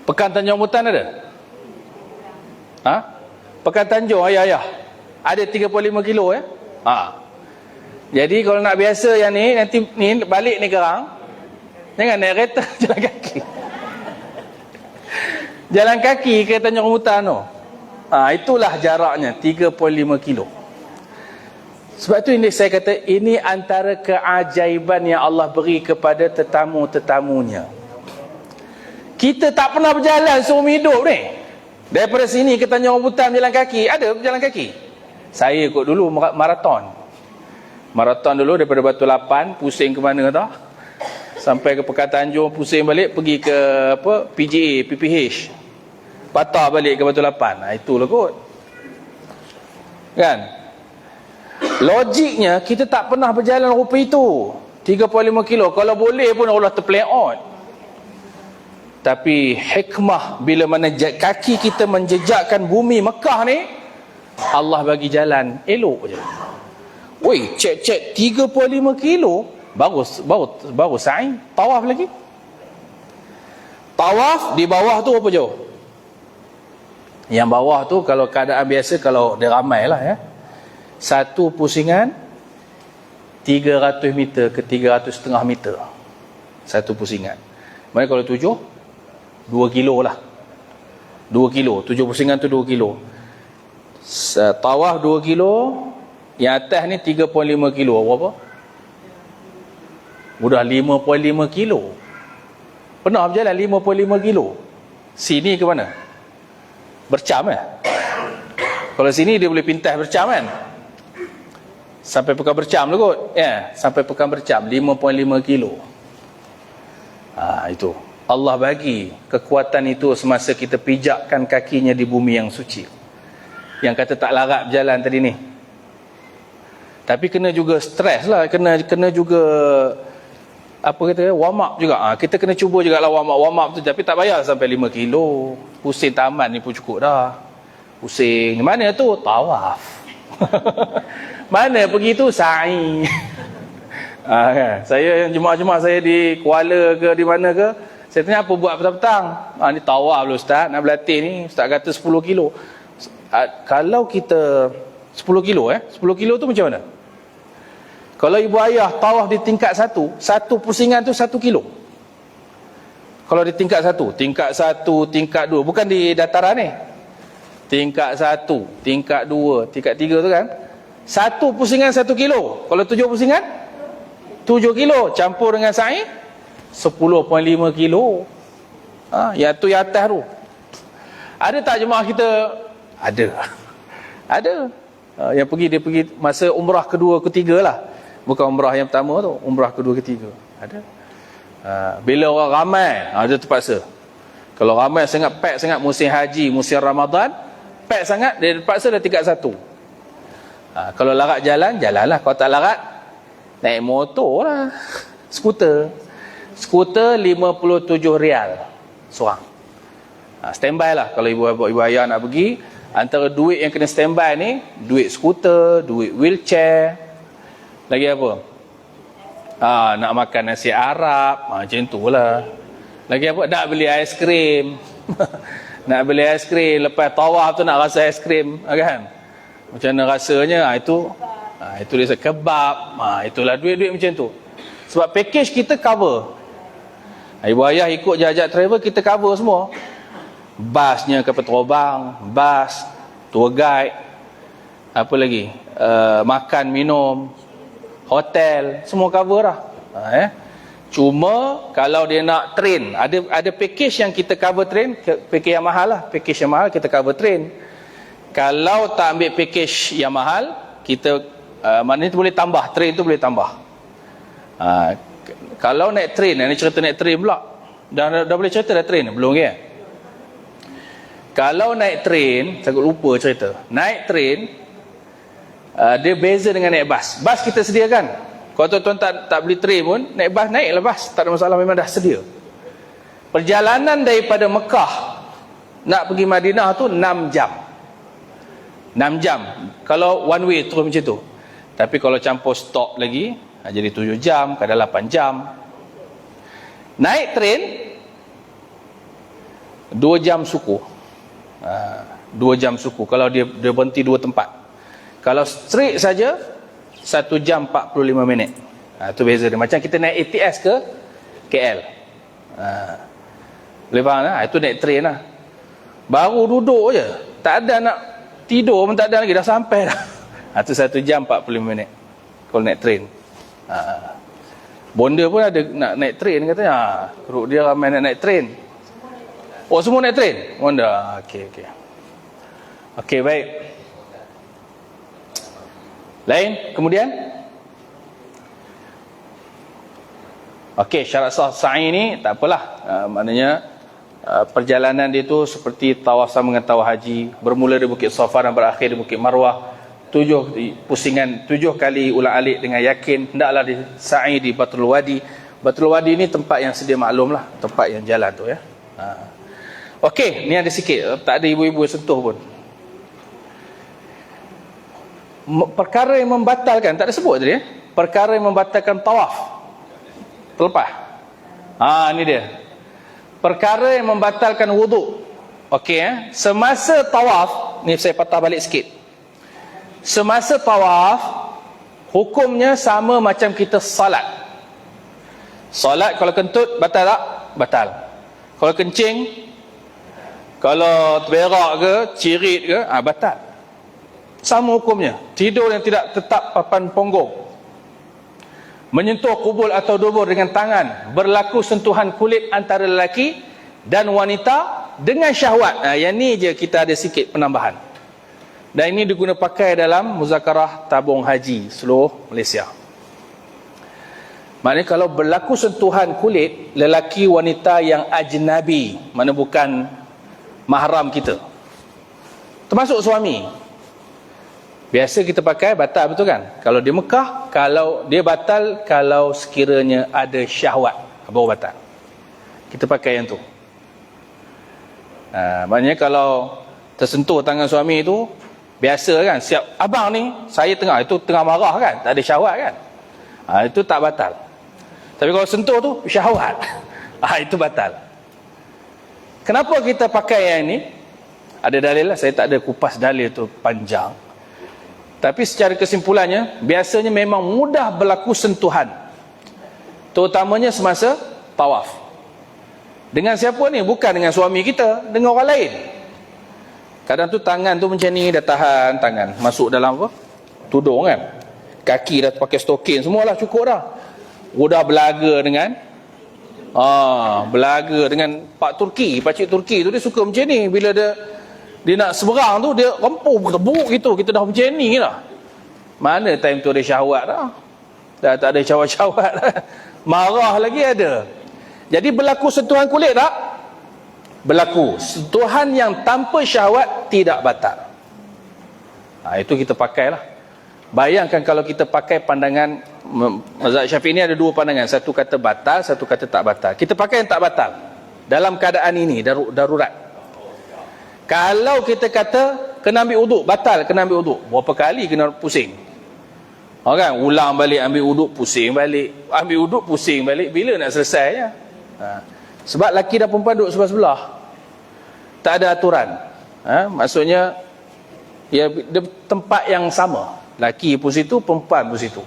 Pekan Tanjung Mutan ada? Pekan Tanjung, ayah-ayah, ada 35 kilo Jadi kalau nak biasa yang ni, nanti ni balik ni kerang, jangan naik kereta, jalan kaki. Jalan kaki ke Tanjung Mutan tu. Itulah jaraknya 3.5 kilo. Sebab tu ini saya kata, ini antara keajaiban yang Allah beri kepada tetamu-tetamunya. Kita tak pernah berjalan seumur hidup ni. Daripada sini ke Tanjung Rambutan berjalan kaki. Ada berjalan kaki? Saya ikut dulu maraton. Maraton dulu daripada Batu Lapan, pusing ke mana tau, sampai ke Pekan Tanjung, pusing balik, pergi ke PGA, PPH, patah balik ke Batu Lapan. Itulah kot. Kan? Logiknya kita tak pernah berjalan rupa itu. 3.5 kilo. Kalau boleh pun Allah terplay out. Tapi hikmah bila mana kaki kita menjejakkan bumi Mekah ni, Allah bagi jalan elok je. Woi, cek 3.5 kilo baru sa'i, tawaf lagi. Tawaf di bawah tu apa jauh? Yang bawah tu kalau keadaan biasa, kalau dia ramai lah ya, satu pusingan 300 meter ke 300,5 meter satu pusingan. Mana kalau 7, 2 kilo lah. 2 kilo. 7 pusingan tu 2 kilo. Tawaf 2 kilo. Yang atas ni 3.5 kilo. Berapa? Udah 5.5 kilo. Pernah berjalan 5.5 kilo. Sini ke mana? Bercam kan? Kalau sini dia boleh pintas bercam kan? Sampai Pekan Bercam tu kot. Ya, sampai Pekan Bercam 5.5 kilo. Itu. Allah bagi kekuatan itu semasa kita pijakkan kakinya di bumi yang suci. Yang kata tak larat berjalan tadi ni. Tapi kena juga stres lah, kena juga apa kata, warm up juga. Kita kena cuba juga lah warm up tu, tapi tak payah sampai 5 kilo. Pusing taman ni pun cukup dah. Pusing mana tu? Tawaf. Mana pergi tu? Sa'i. Kan? Saya yang jemaah-jemaah saya di Kuala ke di mana ke, saya tanya apa buat petang-petang. Ni tawaf dulu ustaz, nak berlatih ni. Ustaz kata 10 kilo. Kalau kita 10 kilo 10 kilo tu macam mana? Kalau ibu ayah tawaf di tingkat satu pusingan tu 1 kilo. Kalau di tingkat satu, tingkat 2, bukan di dataran ni. Tingkat 1, tingkat 2, tingkat 3 tu kan. Satu pusingan 1 kilo. Kalau 7 pusingan 7 kilo campur dengan sa'i 10.5 kilo. Yang tu yang atas tu. Ada tak jemaah kita? Ada. Yang dia pergi masa umrah kedua ketiga lah. Bukan umrah yang pertama tu, umrah kedua ketiga. Ada. Bila orang ramai, dia terpaksa. Kalau ramai sangat, pack sangat musim haji, musim Ramadan, pack sangat, dia terpaksa dah tingkat 1. Kalau larat jalanlah. Kalau tak larat, naik motor lah. Skuter 57 rial seorang. Standby lah. Kalau ibu ayah nak pergi, antara duit yang kena standby ni, duit skuter, duit wheelchair, lagi apa? Nak makan nasi Arab, macam tu lah. Lagi apa? Nak beli aiskrim. Nak beli aiskrim, lepas tawaf tu nak rasa aiskrim, kan? Macam mana rasanya? Itu dia kebab. Itulah duit-duit macam tu. Sebab package kita cover. Ibu ayah ikut jajak travel, kita cover semua. Basnya kapal terbang, bas, tour guide, apa lagi? Makan, minum, hotel, semua cover lah. Cuma kalau dia nak train, ada package yang kita cover train, package yang mahal lah. Package yang mahal kita cover train. Kalau tak ambil package yang mahal, kita maknanya tu boleh tambah, train tu boleh tambah. Kalau naik train, ini cerita naik train pula. Dah boleh cerita dah train? Belum ke? Kalau naik train, saya lupa cerita. Naik train, dia beza dengan naik bas. Bas kita sediakan. Kalau tuan-tuan tak beli train pun, naik bas, naiklah bas. Tak ada masalah, memang dah sedia. Perjalanan daripada Mekah nak pergi Madinah tu 6 jam. 6 jam. Kalau one way terus macam tu. Tapi kalau campur stop lagi, jadi 7 jam, kadang 8 jam. Naik train 2 jam suku. 2 jam suku. Kalau dia berhenti 2 tempat. Kalau straight saja 1 jam 45 minit. Itu beza dia. Macam kita naik ATS ke KL. Boleh faham lah? Itu naik train lah. Baru duduk je, tak ada nak tidur pun tak ada lagi, dah sampai dah. Itu 1 jam 45 minit kalau naik train. Bonda pun ada nak naik train katanya. Keruk dia ramai nak naik train. Oh, semua naik train? Bonda. Okey, baik. Lain? Kemudian? Okey, syarat sah sa'i ni tak apalah. Maknanya perjalanan dia tu seperti tawaf sama dengan tawaf haji, bermula di Bukit Safa dan berakhir di Bukit Marwah. 7 kali ulang-alik dengan yakin. Hendaklah di sa'i di Batul Wadi. Batul Wadi ni tempat yang sedia maklum lah, tempat yang jalan tu ya. Okey, ni ada sikit, tak ada ibu-ibu sentuh pun. Perkara yang membatalkan, tak ada sebut tadi ya. Perkara yang membatalkan tawaf terlepas. Ni dia. Perkara yang membatalkan wuduk. Okey semasa tawaf, ni saya patah balik sikit. Semasa tawaf, hukumnya sama macam kita salat. Salat kalau kentut, batal tak? Batal. Kalau kencing, kalau terberak ke, cirit ke, batal. Sama hukumnya. Tidur yang tidak tetap papan punggung, menyentuh kubul atau dubur dengan tangan, berlaku sentuhan kulit antara lelaki dan wanita dengan syahwat. Yang ni je kita ada sikit penambahan. Dan ini diguna pakai dalam muzakarah tabung haji seluruh Malaysia. Maknanya kalau berlaku sentuhan kulit lelaki wanita yang ajnabi, mana bukan mahram kita, termasuk suami, biasa kita pakai batal, betul kan? Kalau di Mekah, kalau dia batal kalau sekiranya ada syahwat, baru batal. Kita pakai yang tu. Maknanya kalau tersentuh tangan suami itu, biasa kan, siap abang ni, saya tengah marah kan, tak ada syahwat kan, itu tak batal. Tapi kalau sentuh tu syahwat, itu batal. Kenapa kita pakai yang ini? Ada dalil lah, saya tak ada kupas dalil tu panjang. Tapi secara kesimpulannya, biasanya memang mudah berlaku sentuhan, terutamanya semasa tawaf. Dengan siapa ni? Bukan dengan suami kita, dengan orang lain. Kadang tu tangan tu macam ni, dah tahan tangan masuk dalam apa? Tudung kan. Kaki dah pakai stokin, semualah cukup dah. Udah belaga dengan Pak Pakcik Turki tu, dia suka macam ni. Bila dia nak seberang tu, dia rempuk tebuk gitu. Kita dah macam ni lah. Mana time tu ada syahwat dah. Dah tak ada syahwat dah. Marah lagi ada. Jadi berlaku sentuhan kulit tak? Berlaku. Sentuhan yang tanpa syahwat tidak batal. Itu kita pakailah. Bayangkan kalau kita pakai pandangan mazhab Syafi'i, ini ada dua pandangan. Satu kata batal, satu kata tak batal. Kita pakai yang tak batal dalam keadaan ini, darurat. Kalau kita kata kena ambil uduk, batal kena ambil uduk, berapa kali kena pusing? Kan? Ulang balik ambil uduk, pusing balik. Ambil uduk, pusing balik. Bila nak selesainya? Sebab laki dan perempuan duduk sebelah-sebelah, tak ada aturan. Maksudnya ya, tempat yang sama. Laki pun situ, perempuan pun situ.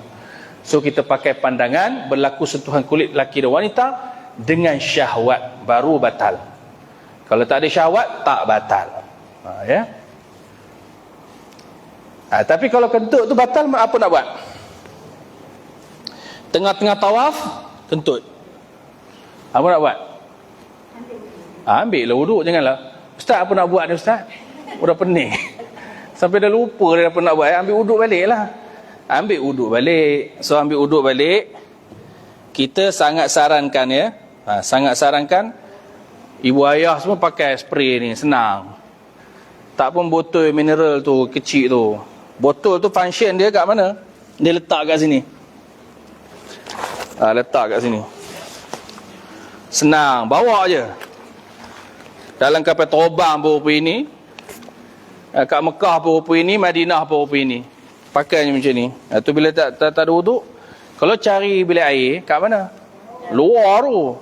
So kita pakai pandangan berlaku sentuhan kulit laki dan wanita dengan syahwat baru batal. Kalau tak ada syahwat, tak batal. Ya. Tapi kalau kentut tu batal, apa nak buat? Tengah-tengah tawaf kentut, apa nak buat? Ambil lah wuduk, janganlah Ustaz apa nak buat ni Ustaz? Udah pening sampai dah lupa dia apa nak buat. Ambil wuduk balik lah. Ambil wuduk balik. So ambil wuduk balik, kita sangat sarankan ya, sangat sarankan ibu ayah semua pakai spray ni, senang. Tak pun botol mineral tu kecil tu. Botol tu function dia kat mana? Dia letak kat sini. Letak kat sini. Senang, bawa je. Dalam kapal terbang berupa ini, kat Mekah berupa ini, Madinah berupa ini, pakai macam ni. Tu bila tak ada wuduk, kalau cari bilik air kat mana? Luar tu.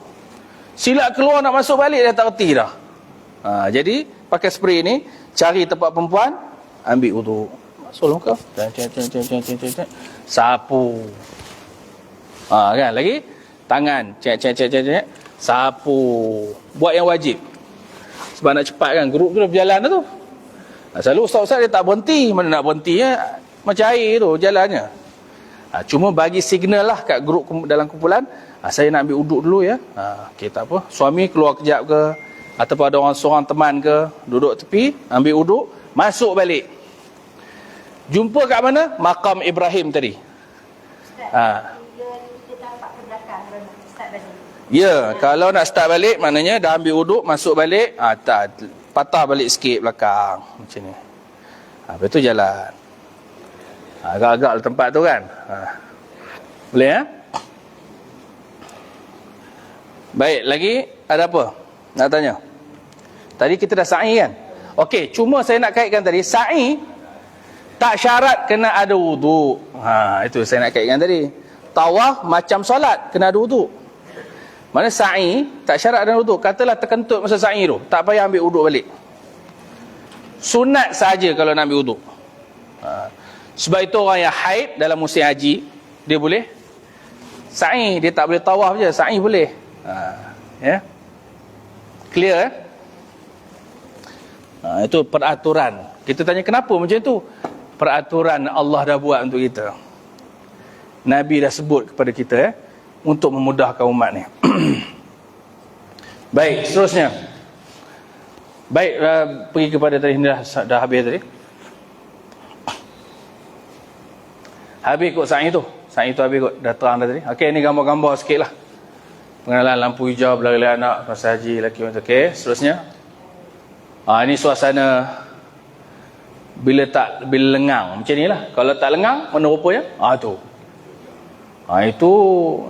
Silap keluar nak masuk balik dah tak reti dah. Jadi pakai spray ni, cari tempat perempuan, ambil wuduk, masuk muka, sapu. Kan lagi tangan, cek, sapu. Buat yang wajib. Sebab nak cepat kan, grup tu dah berjalan dah tu. Selalu ustaz-ustaz dia tak berhenti. Mana nak berhenti ya? Macam air tu jalannya. Cuma bagi signal lah kat grup dalam kumpulan, saya nak ambil uduk dulu ya. Okay, tak apa. Suami keluar kejap ke, ataupun ada seorang teman ke, duduk tepi, ambil uduk, masuk balik. Jumpa kat mana? Makam Ibrahim tadi. Ya, kalau nak start balik, maknanya dah ambil uduk, masuk balik, patah balik sikit belakang macam ni. Lepas tu jalan. Agak-agak lah tempat tu kan. Boleh ya? Baik, lagi ada apa nak tanya? Tadi kita dah sa'i kan? Okey, cuma saya nak kaitkan tadi, sa'i tak syarat kena ada wuduk. Itu saya nak kaitkan tadi. Tawaf macam solat kena ada wuduk. Mana sa'i tak syarat ada wuduk. Katalah terkentut masa sa'i tu, tak payah ambil wuduk balik. Sunat saja kalau nak ambil wuduk. Sebab itu orang yang haid dalam musim haji, dia boleh sa'i, dia tak boleh tawaf je, sa'i boleh. Ya. Clear itu peraturan. Kita tanya kenapa macam tu? Peraturan Allah dah buat untuk kita. Nabi dah sebut kepada kita untuk memudahkan umat ni. Baik, seterusnya. Baik, pergi kepada tadi, dah habis tadi. Habis kot sa'i tu. Sa'i tu habis kot. Dah terang dah tadi. Okey, ni gambar-gambar sikit lah. Pengenalan lampu hijau, belakang anak, pasal haji, lelaki macam tu. Okey, seterusnya. Ini suasana bila lengang. Macam ni lah. Kalau tak lengang, mana rupanya? Tu. Itu,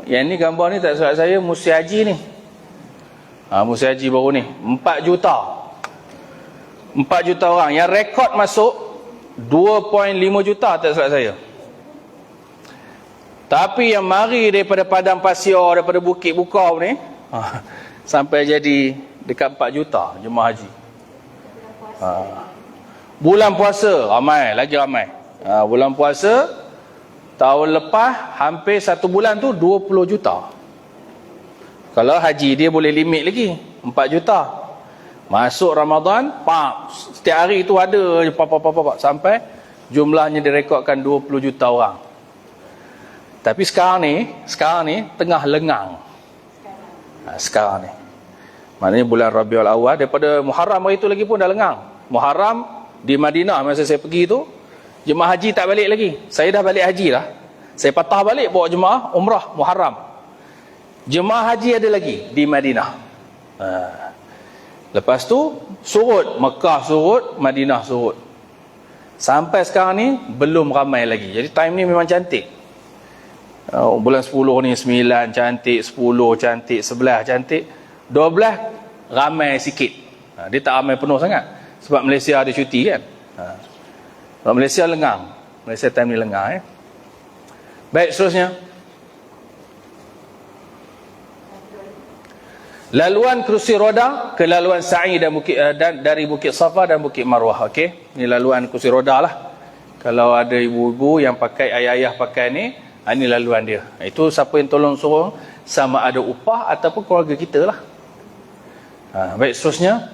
yang ni gambar ni tak salah saya, musim haji ni. Musim haji baru ni. 4 juta. 4 juta orang. Yang rekod masuk 2.5 juta tak salah saya. Tapi yang mari daripada padang pasir, daripada bukit Bukau ni, sampai jadi dekat 4 juta jemaah haji. Bulan puasa ramai, lagi ramai. Bulan puasa tahun lepas hampir 1 bulan tu 20 juta. Kalau haji dia boleh limit lagi 4 juta. Masuk Ramadan, setiap hari tu ada je sampai jumlahnya direkodkan 20 juta orang. Tapi sekarang ni tengah lengang. Sekarang ni. Maknanya bulan Rabiul Awal, daripada Muharram hari tu lagi pun dah lengang. Muharram di Madinah masa saya pergi tu, jemaah haji tak balik lagi. Saya dah balik haji lah. Saya patah balik bawa jemaah umrah Muharram. Jemaah haji ada lagi di Madinah. Lepas tu surut, Mekah surut, Madinah surut. Sampai sekarang ni belum ramai lagi. Jadi time ni memang cantik. Bulan 10 ni 9 cantik, 10 cantik, 11 cantik, 12 ramai sikit. Dia tak ramai penuh sangat sebab Malaysia ada cuti kan. Sebab Malaysia lengang. Malaysia time ni lengang. Baik, seterusnya. Laluan kerusi roda ke laluan sa'i dan dari Bukit Safa dan Bukit Marwah. Okey, ni laluan kerusi roda lah. Kalau ada ibu-ibu yang pakai, ayah-ayah pakai ni, ini laluan dia. Itu siapa yang tolong suruh, sama ada upah ataupun keluarga kita lah. Baik, seterusnya.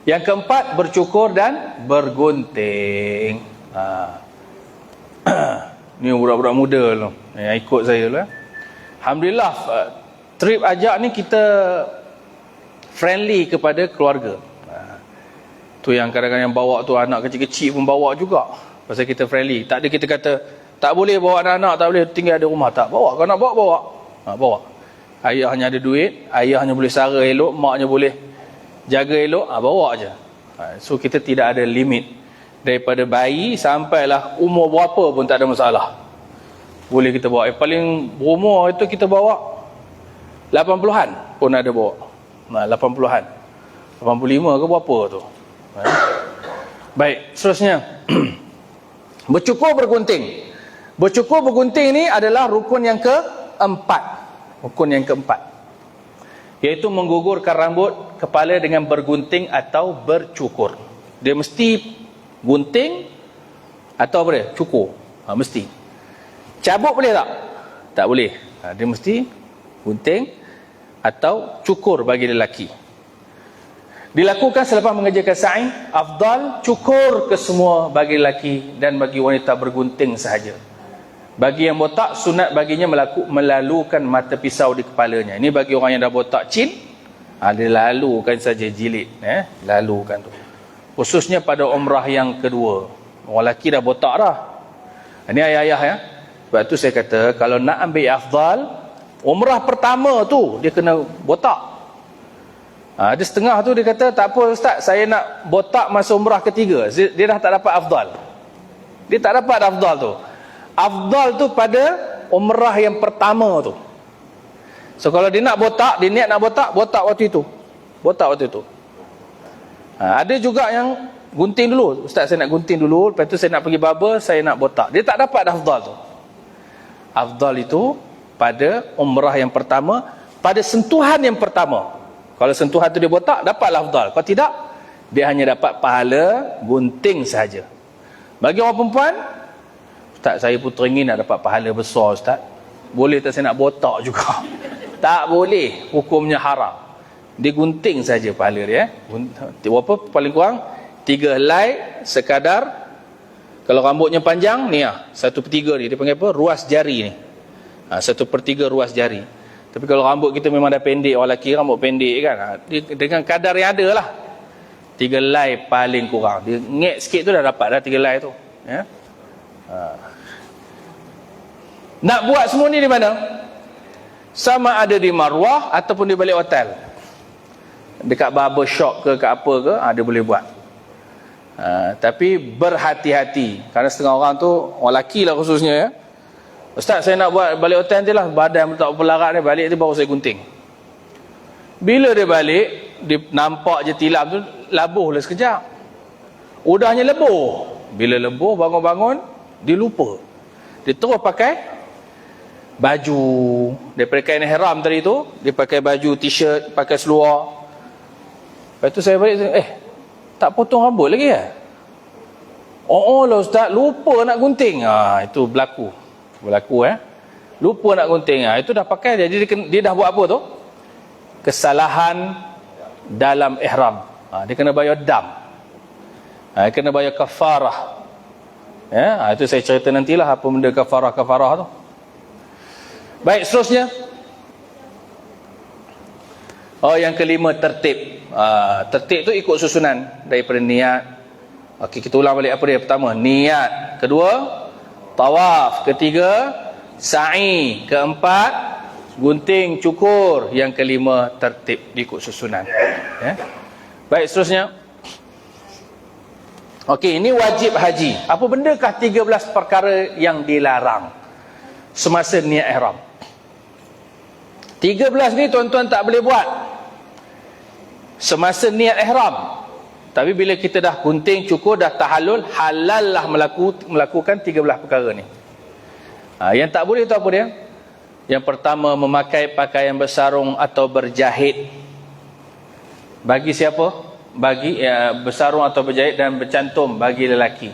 Yang keempat, bercukur dan bergunting. Ni budak-budak muda tu yang ikut saya lah. Alhamdulillah, trip ajak ni kita friendly kepada keluarga. Tu yang kadang-kadang yang bawa tu anak kecil-kecil pun bawa juga. Pasal kita friendly. Tak ada kita kata tak boleh bawa anak-anak, tak boleh tinggal di rumah. Tak, bawa. Kalau nak bawa. Bawa. Ayahnya ada duit, ayahnya boleh sara elok, maknya boleh jaga elok, bawa aja. So kita tidak ada limit. Daripada bayi sampailah umur berapa pun tak ada masalah. Boleh kita bawa. Paling berumur itu kita bawa 80-an pun ada bawa. 80-an. 85 ke berapa tu. Baik, seterusnya. Bercukur bergunting. Bercukur bergunting ni adalah rukun yang keempat. Rukun yang keempat. Iaitu menggugurkan rambut kepala dengan bergunting atau bercukur. Dia mesti gunting atau apa dia? Cukur. Mesti. Cabut boleh tak? Tak boleh. Dia mesti gunting atau cukur bagi lelaki. Dilakukan selepas mengerjakan sa'i. Afdal cukur ke semua bagi lelaki dan bagi wanita bergunting sahaja. Bagi yang botak, sunat baginya melalukan mata pisau di kepalanya. Ini bagi orang yang dah botak chin, dia lalukan saja jilid. Lalukan tu. Khususnya pada umrah yang kedua. Orang lelaki dah botak dah. Ini ayah-ayah ya. Sebab tu saya kata, kalau nak ambil afdal, umrah pertama tu dia kena botak. Ada setengah tu dia kata, tak apa ustaz, saya nak botak masa umrah ketiga. Dia dah tak dapat afdal. Dia tak dapat afdal tu. Afdal tu pada umrah yang pertama tu. So kalau dia nak botak, dia niat nak botak, botak waktu itu. Botak waktu itu. Ada juga yang gunting dulu. Ustaz, saya nak gunting dulu, lepas tu saya nak pergi barber, saya nak botak. Dia tak dapat afdal tu. Afdal itu pada umrah yang pertama, pada sentuhan yang pertama. Kalau sentuhan tu dia botak, dapatlah afdal. Kalau tidak, dia hanya dapat pahala gunting sahaja. Bagi orang perempuan, ustaz, saya pun teringin nak dapat pahala besar ustaz. Boleh tak saya nak botak juga? Tak boleh, hukumnya haram. Dia gunting saja pahala dia. Berapa paling kurang? 3 helai sekadar. Kalau rambutnya panjang ni 1/3 ni dia panggil apa? Ruas jari ni. 1/3 ruas jari. Tapi kalau rambut kita memang dah pendek, orang lelaki rambut pendek kan, dengan kadar yang ada lah, 3 helai paling kurang. Dia ngek sikit tu dah dapat dah 3 helai tu ya. Nak buat semua ni di mana? Sama ada di Marwah ataupun di balik hotel. Dekat barber shop ke kat apa ke, dia boleh buat. Tapi berhati-hati, kerana setengah orang tu, orang lelaki lah khususnya ya. Ustaz, saya nak buat balik hotel nanti lah, badan tak berlarat ni, balik tu baru saya gunting. Bila dia balik, dia nampak je tilam tu, labuh lah sekejap. Udahnya lebuh. Bila lebuh, bangun-bangun, dia lupa. Dia terus pakai baju daripada kain ihram tadi tu, dia pakai baju t-shirt, pakai seluar. Lepas tu saya balik, tak potong rambut lagi ya? Oh lah Ustaz, lupa nak gunting. Itu berlaku lupa nak gunting. Itu dah pakai dia. Jadi dia dah buat apa tu? Kesalahan dalam ihram. Dia kena bayar dam. Dia kena bayar kafarah. Ya, itu saya cerita nantilah apa benda kafarah tu. Baik, seterusnya. Yang kelima, tertib. Tertib tu ikut susunan daripada niat. Okey, kita ulang balik apa dia. Pertama, niat. Kedua, tawaf. Ketiga, sa'i. Keempat, gunting, cukur. Yang kelima, tertib, ikut susunan. Ya. Baik, seterusnya. Okey, ini wajib haji. Apa bendakah 13 perkara yang dilarang semasa niat ihram? 13 ni tuan-tuan tak boleh buat semasa niat ihram. Tapi bila kita dah gunting, cukur, dah tahallul, halal lah melakukan 13 perkara ni. Yang tak boleh tu apa dia? Yang pertama, memakai pakaian bersarung atau berjahit. Bagi siapa? Bagi bersarung atau berjahit dan bercantum bagi lelaki.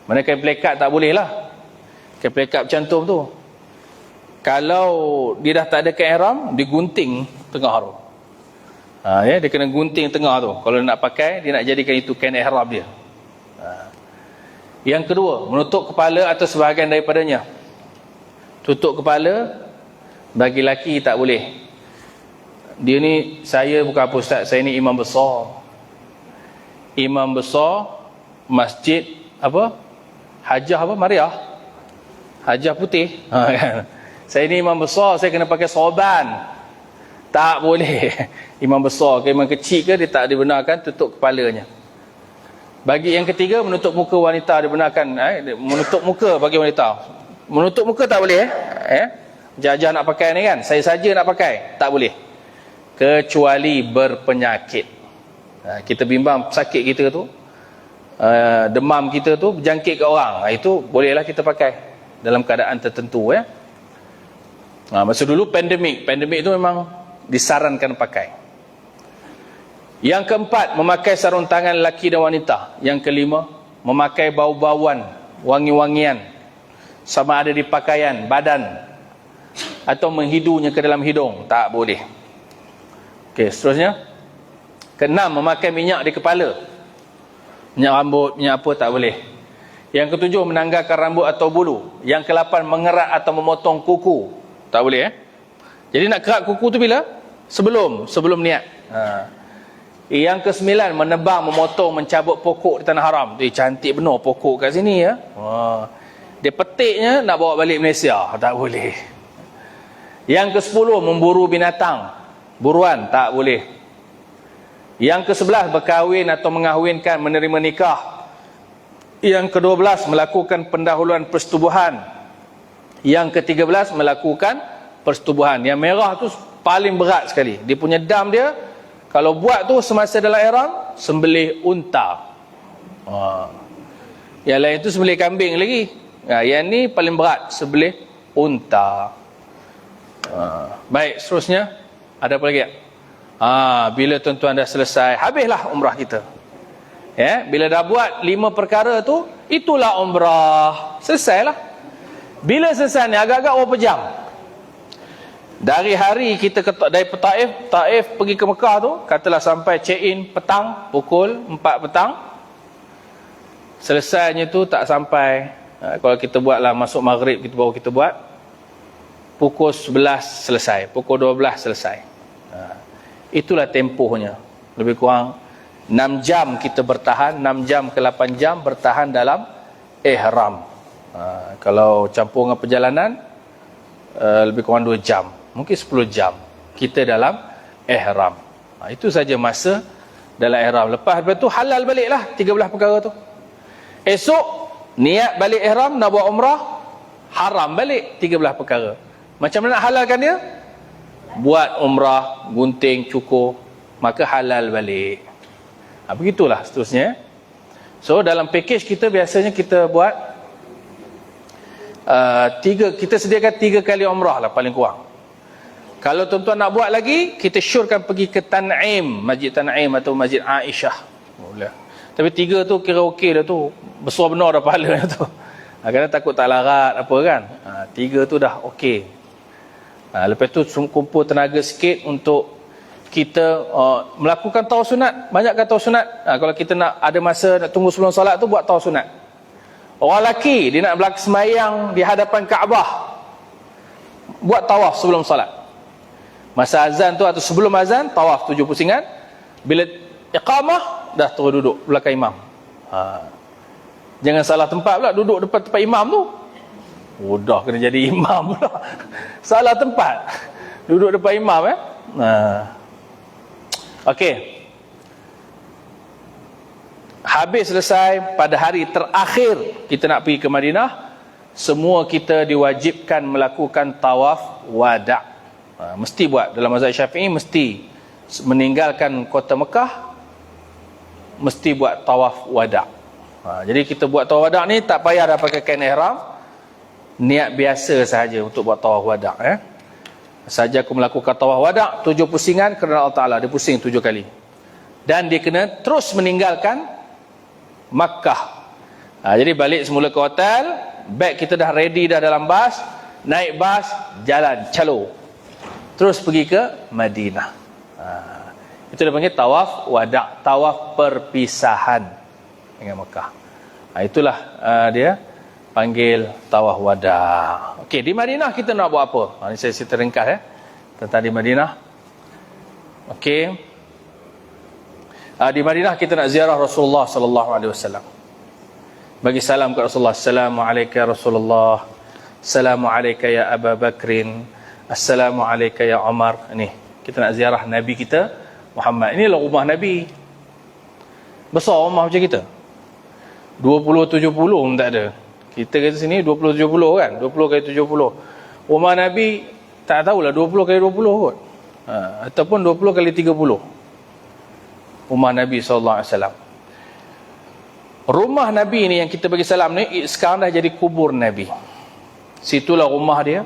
Mana kain pelekat tak boleh lah. Kain pelekat bercantum tu, kalau dia dah tak ada kain ihram, digunting tengah tu. Ya, dia kena gunting tengah tu. Kalau nak pakai, dia nak jadikan itu kain ihram dia. Yang kedua, menutup kepala atau sebahagian daripadanya. Tutup kepala bagi lelaki tak boleh. Dia ni, saya bukan apa Ustaz, saya ni imam besar. Imam besar masjid apa? Hajah apa? Mariah. Hajah putih. Kan? Saya ni imam besar, saya kena pakai sorban. Tak boleh. Imam besar ke imam kecil ke, dia tak dibenarkan tutup kepalanya. Bagi yang ketiga, menutup muka wanita dibenarkan. Menutup muka bagi wanita. Menutup muka tak boleh. Jajah nak pakai ni kan, saya saja nak pakai, tak boleh. Kecuali berpenyakit. Kita bimbang sakit kita tu, demam kita tu berjangkit ke orang, itu bolehlah kita pakai dalam keadaan tertentu ya. Masa dulu pandemik tu memang disarankan pakai. Yang keempat, memakai sarung tangan lelaki dan wanita. Yang kelima, memakai bau-bauan, wangi-wangian, sama ada di pakaian, badan, atau menghidunya ke dalam hidung, tak boleh. Okey, seterusnya. Keenam, memakai minyak di kepala. Minyak rambut, minyak apa, tak boleh. Yang ketujuh, menanggalkan rambut atau bulu. Yang ke-8, mengerat atau memotong kuku. Tak boleh Jadi nak kerat kuku tu bila? Sebelum niat. Yang ke-9, menebang, memotong, mencabut pokok di tanah haram. Cantik benar pokok kat sini ya. Dia petiknya nak bawa balik Malaysia, tak boleh. Yang ke-10, memburu binatang. Buruan, tak boleh. Yang ke-11, berkahwin atau mengahwinkan, menerima nikah. Yang ke-12, melakukan pendahuluan persetubuhan. Yang ke-13, melakukan persetubuhan. Yang merah tu paling berat sekali. Dia punya dam dia, kalau buat tu semasa dalam ihram, sembelih unta. Yang lain tu sembelih kambing lagi. Yang ni paling berat, sembelih unta. Baik, seterusnya ada apa lagi? Bila tuan-tuan dah selesai, habislah umrah kita. Ya, bila dah buat 5 perkara tu, itulah umrah. Selesailah. Bila selesai ni, agak-agak berapa jam? Dari hari kita dari Taif pergi ke Mekah tu, katalah sampai check-in petang, pukul 4 petang. Selesainya tu tak sampai, kalau kita buatlah masuk maghrib, baru kita buat, pukul 11 selesai, pukul 12 selesai. Itulah tempohnya. Lebih kurang 6 jam kita bertahan, 6 jam ke 8 jam bertahan dalam ihram. Kalau campur dengan perjalanan, lebih kurang 2 jam, mungkin 10 jam kita dalam ihram. Itu saja masa dalam ihram. Lepas tu halal baliklah 13 perkara tu. Esok niat balik ihram nak buat umrah, haram balik 13 perkara. Macam mana nak halalkan dia? Buat umrah, gunting, cukur, maka halal balik. Begitulah seterusnya. So dalam package kita biasanya kita buat kita sediakan 3 kali umrah lah paling kurang. Kalau tuan-tuan nak buat lagi, kita syorkan pergi ke Tan'im, Masjid Tan'im atau Masjid Aisyah. Boleh. Tapi 3 tu kira okey dah tu. Besar benar dah pahala dah tu. Kadang takut tak larat apa kan. 3 tu dah okey. Lepas tu kumpul tenaga sikit untuk kita melakukan tawaf sunat. Banyak kan tawaf sunat? Kalau kita nak ada masa nak tunggu sebelum solat tu, buat tawaf sunat. Orang lelaki dia nak sembahyang di hadapan Kaabah, buat tawaf sebelum solat. Masa azan tu atau sebelum azan, tawaf 7 pusingan. Bila iqamah, dah terus duduk belakang imam. Jangan salah tempat pula, duduk depan tempat imam tu. Dah kena jadi imam pula. Salah tempat, duduk depan imam. Okey. Habis selesai pada hari terakhir kita nak pergi ke Madinah, semua kita diwajibkan melakukan tawaf wada'. Mesti buat. Dalam mazhab Syafi'i mesti meninggalkan kota Mekah, mesti buat tawaf wada'. Jadi kita buat tawaf wada' ni tak payah dah pakai kain ihram, niat biasa sahaja untuk buat tawaf wada'. Saja aku melakukan tawaf wada' 7 pusingan kerana Allah Ta'ala, dia pusing 7 kali. Dan dia kena terus meninggalkan Makkah. Jadi balik semula ke hotel, beg kita dah ready dah dalam bas, naik bas, jalan, calo, terus pergi ke Madinah. Itu dia panggil tawaf wada', tawaf perpisahan dengan Mekah. Itulah dia panggil tawaf wada'. Okey, di Madinah kita nak buat apa? Ini saya terringkas tentang di Madinah. Okey. Di Madinah kita nak ziarah Rasulullah sallallahu alaihi wasallam. Bagi salam kepada Rasulullah. Assalamualaikum ya Rasulullah. Assalamualaikum ya Abu Bakrin. Assalamualaikum ya Umar. Ini kita nak ziarah Nabi kita Muhammad. Inilah rumah Nabi. Besar rumah macam kita. 20-70 pun tak ada. Kita kata sini 20-70 kan. 20 kali 70. Rumah Nabi tak tahulah 20 kali 20 kot. Ataupun 20 kali 30. Rumah Nabi SAW. Rumah Nabi ni yang kita bagi salam ni sekarang dah jadi kubur Nabi. Situlah rumah dia,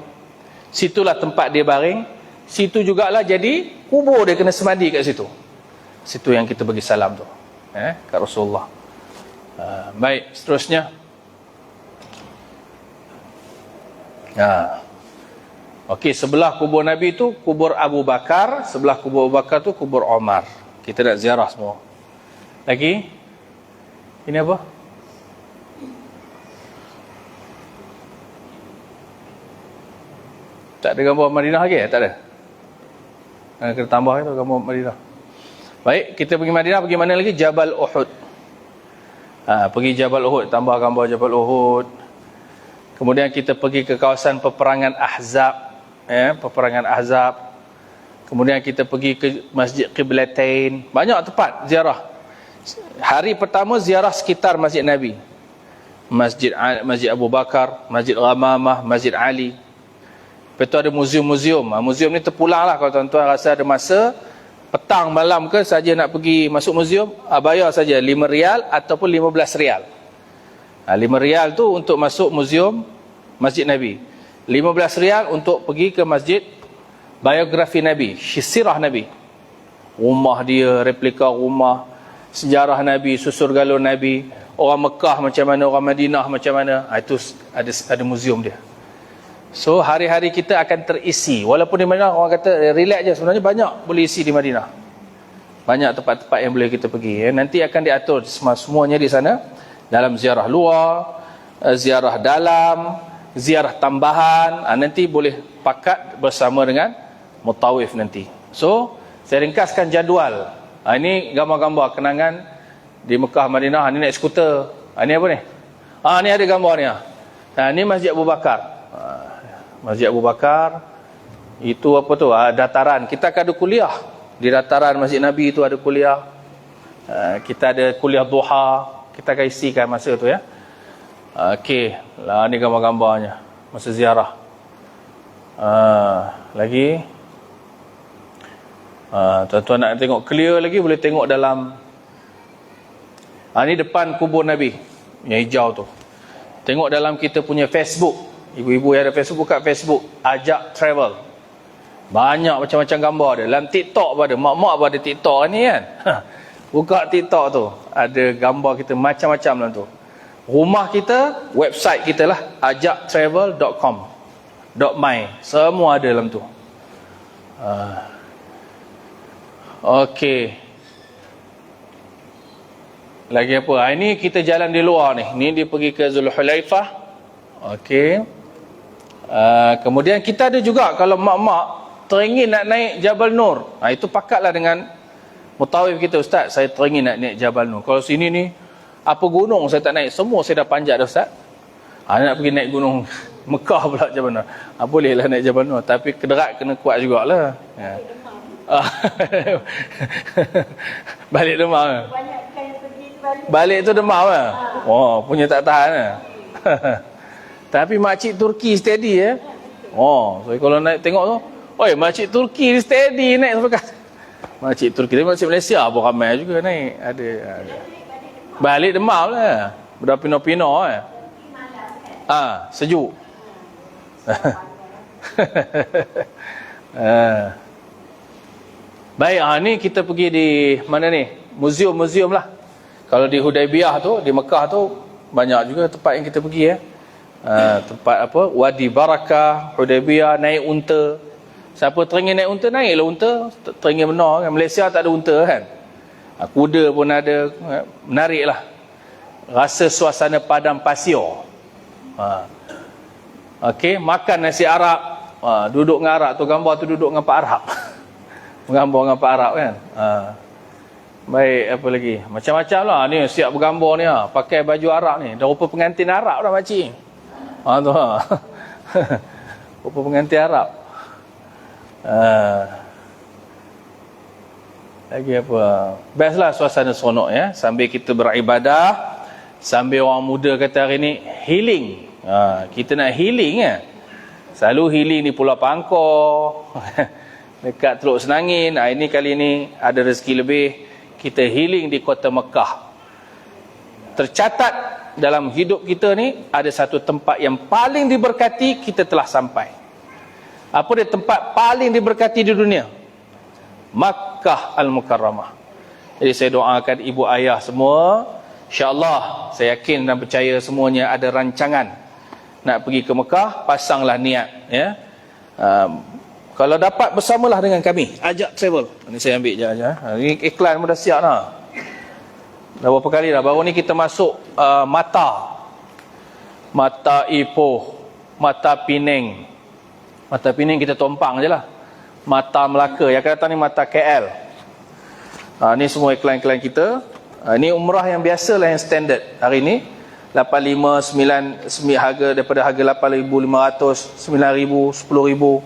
situlah tempat dia baring, situ jugalah jadi kubur dia, kena semadi kat situ. Situ yang kita bagi salam tu, kat Rasulullah. Baik, seterusnya. Okey, sebelah kubur Nabi tu kubur Abu Bakar, sebelah kubur Abu Bakar tu kubur Omar. Kita nak ziarah semua. Lagi? Ini apa? Tak ada gambar Madinah lagi? Tak ada? Kena tambah itu gambar Madinah. Baik, kita pergi Madinah, pergi mana lagi? Jabal Uhud. Pergi Jabal Uhud, tambah gambar Jabal Uhud. Kemudian kita pergi ke kawasan peperangan Ahzab. Peperangan Ahzab. Kemudian kita pergi ke Masjid Qiblatain. Banyak tempat ziarah. Hari pertama ziarah sekitar Masjid Nabi. Masjid Abu Bakar, Masjid Ghamamah, Masjid Ali. Lepas tu ada muzium-muzium. Muzium ni terpulang lah kalau tuan-tuan rasa ada masa. Petang, malam ke saja nak pergi masuk muzium, bayar saja 5 rial ataupun 15 rial. 5 rial tu untuk masuk muzium Masjid Nabi. 15 rial untuk pergi ke masjid biografi Nabi, sirah Nabi. Rumah dia, replika rumah, sejarah Nabi, susur galur Nabi, orang Mekah macam mana, orang Madinah macam mana. Itu ada muzium dia. So hari-hari kita akan terisi. Walaupun di Madinah orang kata relax je, sebenarnya banyak boleh isi di Madinah. Banyak tempat-tempat yang boleh kita pergi. Nanti akan diatur semuanya di sana. Dalam ziarah luar, ziarah dalam, ziarah tambahan. Nanti boleh pakat bersama dengan mutawif nanti. So saya ringkaskan jadual. Ini gambar-gambar kenangan di Mekah, Madinah. Ini naik skuter. Ini apa ni? Ni ada gambar ni. Ni Masjid Abu Bakar. Masjid Abu Bakar itu apa tu? Dataran. Kita akan ada kuliah di dataran Masjid Nabi itu, ada kuliah. Kita ada kuliah duha. Kita akan isikan masa tu ya. Okey, lah ni gambar-gambarnya masa ziarah. Lagi tuan-tuan nak tengok clear lagi, boleh tengok dalam ni depan kubur Nabi yang hijau tu. Tengok dalam kita punya Facebook. Ibu-ibu yang ada Facebook, buka Facebook, Ajak Travel. Banyak macam-macam gambar dia. Dalam TikTok pun ada. Mak-mak pun ada TikTok ni kan. Buka TikTok tu, ada gambar kita macam-macam dalam tu. Rumah kita, website kita lah, ajaktravel.com.my. Semua ada dalam tu. Okey. Lagi apa? Ini kita jalan di luar ni. Ni dia pergi ke Zulhulaifah. Okey. Kemudian kita ada juga, kalau mak-mak teringin nak naik Jabal Nur, itu pakatlah dengan mutawif kita, Ustaz, saya teringin nak naik Jabal Nur. Kalau sini ni, apa gunung saya tak naik, semua saya dah panjat dah, Ustaz. Nak pergi naik gunung Mekah pula Jabal Nur. Bolehlah naik Jabal Nur, tapi kederat kena kuat jugalah. Balik Demam. Balik tu Demam lah. Punya tak tahan lah. Tapi makcik Turki steady ya. So kalau naik tengok tu, oi, makcik Turki ni steady naik sampai kat. Makcik Turki, tapi makcik Malaysia pun ramai juga naik. Ada. Balik Demam lah. Dah pino-pino sejuk. Baik, ni kita pergi di mana ni? Muzium lah. Kalau di Hudaibiyah tu, di Mekah tu, banyak juga tempat yang kita pergi ya. Tempat apa? Wadi Barakah, Hudaibiyah, naik unta. Siapa teringin naik unta, naiklah unta. Teringin benar kan. Malaysia tak ada unta kan. Kuda pun ada. Menarik lah. Rasa suasana padang pasir. Okey, makan nasi Arab. Duduk dengan Arab tu, gambar tu duduk dengan Pak Arab. Bergambar dengan Pak Arab kan. Baik, apa lagi? Macam-macam lah ni, siap bergambar ni pakai baju Arab ni. Dah rupa pengantin Arab dah makcik. Tu rupa pengantin Arab. Lagi apa? Best lah suasana seronok ya. Sambil kita beribadah, sambil orang muda kata hari ni healing. Kita nak healing ya. Selalu healing di Pulau Pangkor, dekat Teluk Senangin. Ini kali ni ada rezeki lebih, kita healing di kota Mekah. Tercatat dalam hidup kita ni, ada satu tempat yang paling diberkati, kita telah sampai. Apa dia tempat paling diberkati di dunia? Makkah Al-Mukarramah. Jadi saya doakan ibu ayah semua, insya-Allah, saya yakin dan percaya semuanya ada rancangan nak pergi ke Mekah. Pasanglah niat ya. Kalau dapat bersamalah dengan kami, Ajak Travel. Ini saya ambil je. Ini iklan pun dah siap dah. Dah berapa kali dah. Baru ni kita masuk Mata Ipoh, Mata Penang. Mata Penang kita tumpang je lah. Mata Melaka. Yang akan datang ni Mata KL. Ni semua iklan-iklan kita. Ini umrah yang biasa lah, yang standard. Hari ni 85, 9 harga, daripada harga 8,500, 9,000, 10,000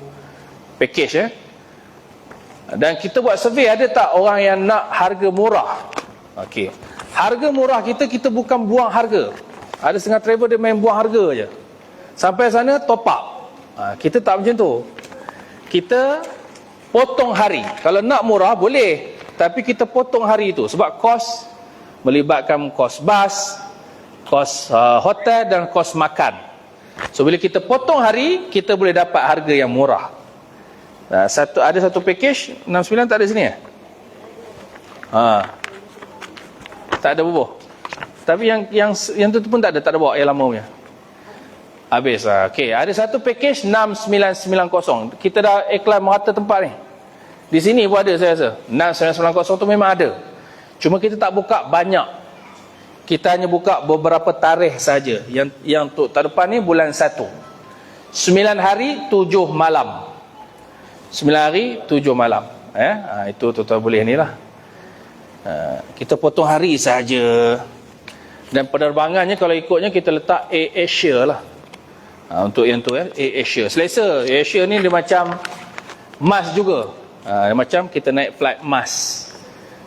package ya. Dan kita buat survey, ada tak orang yang nak harga murah? Okey. Harga murah kita bukan buang harga. Ada setengah travel dia main buang harga je. Sampai sana top up. Kita tak macam tu. Kita potong hari. Kalau nak murah boleh, tapi kita potong hari itu sebab kos melibatkan kos bas, kos hotel dan kos makan. So bila kita potong hari, kita boleh dapat harga yang murah. Ada satu package 69 tak ada sini ya? Tak ada bubuh. Tapi yang tu pun tak ada bawa air lama punya. Habis lah. Okey, ada satu package 6990. Kita dah iklan merata tempat ni. Di sini pun ada saya rasa. 6990 tu memang ada. Cuma kita tak buka banyak. Kita hanya buka beberapa tarikh saja. Yang untuk tahun depan ni bulan 1. 9 hari 7 malam. 9 hari 7 malam. Itu tuan-tuan boleh ni lah. Kita potong hari saja. Dan penerbangannya kalau ikutnya kita letak Air Asia lah. Untuk yang tu Asia. Selesa. Asia ni dia macam MAS juga. Macam kita naik flight MAS.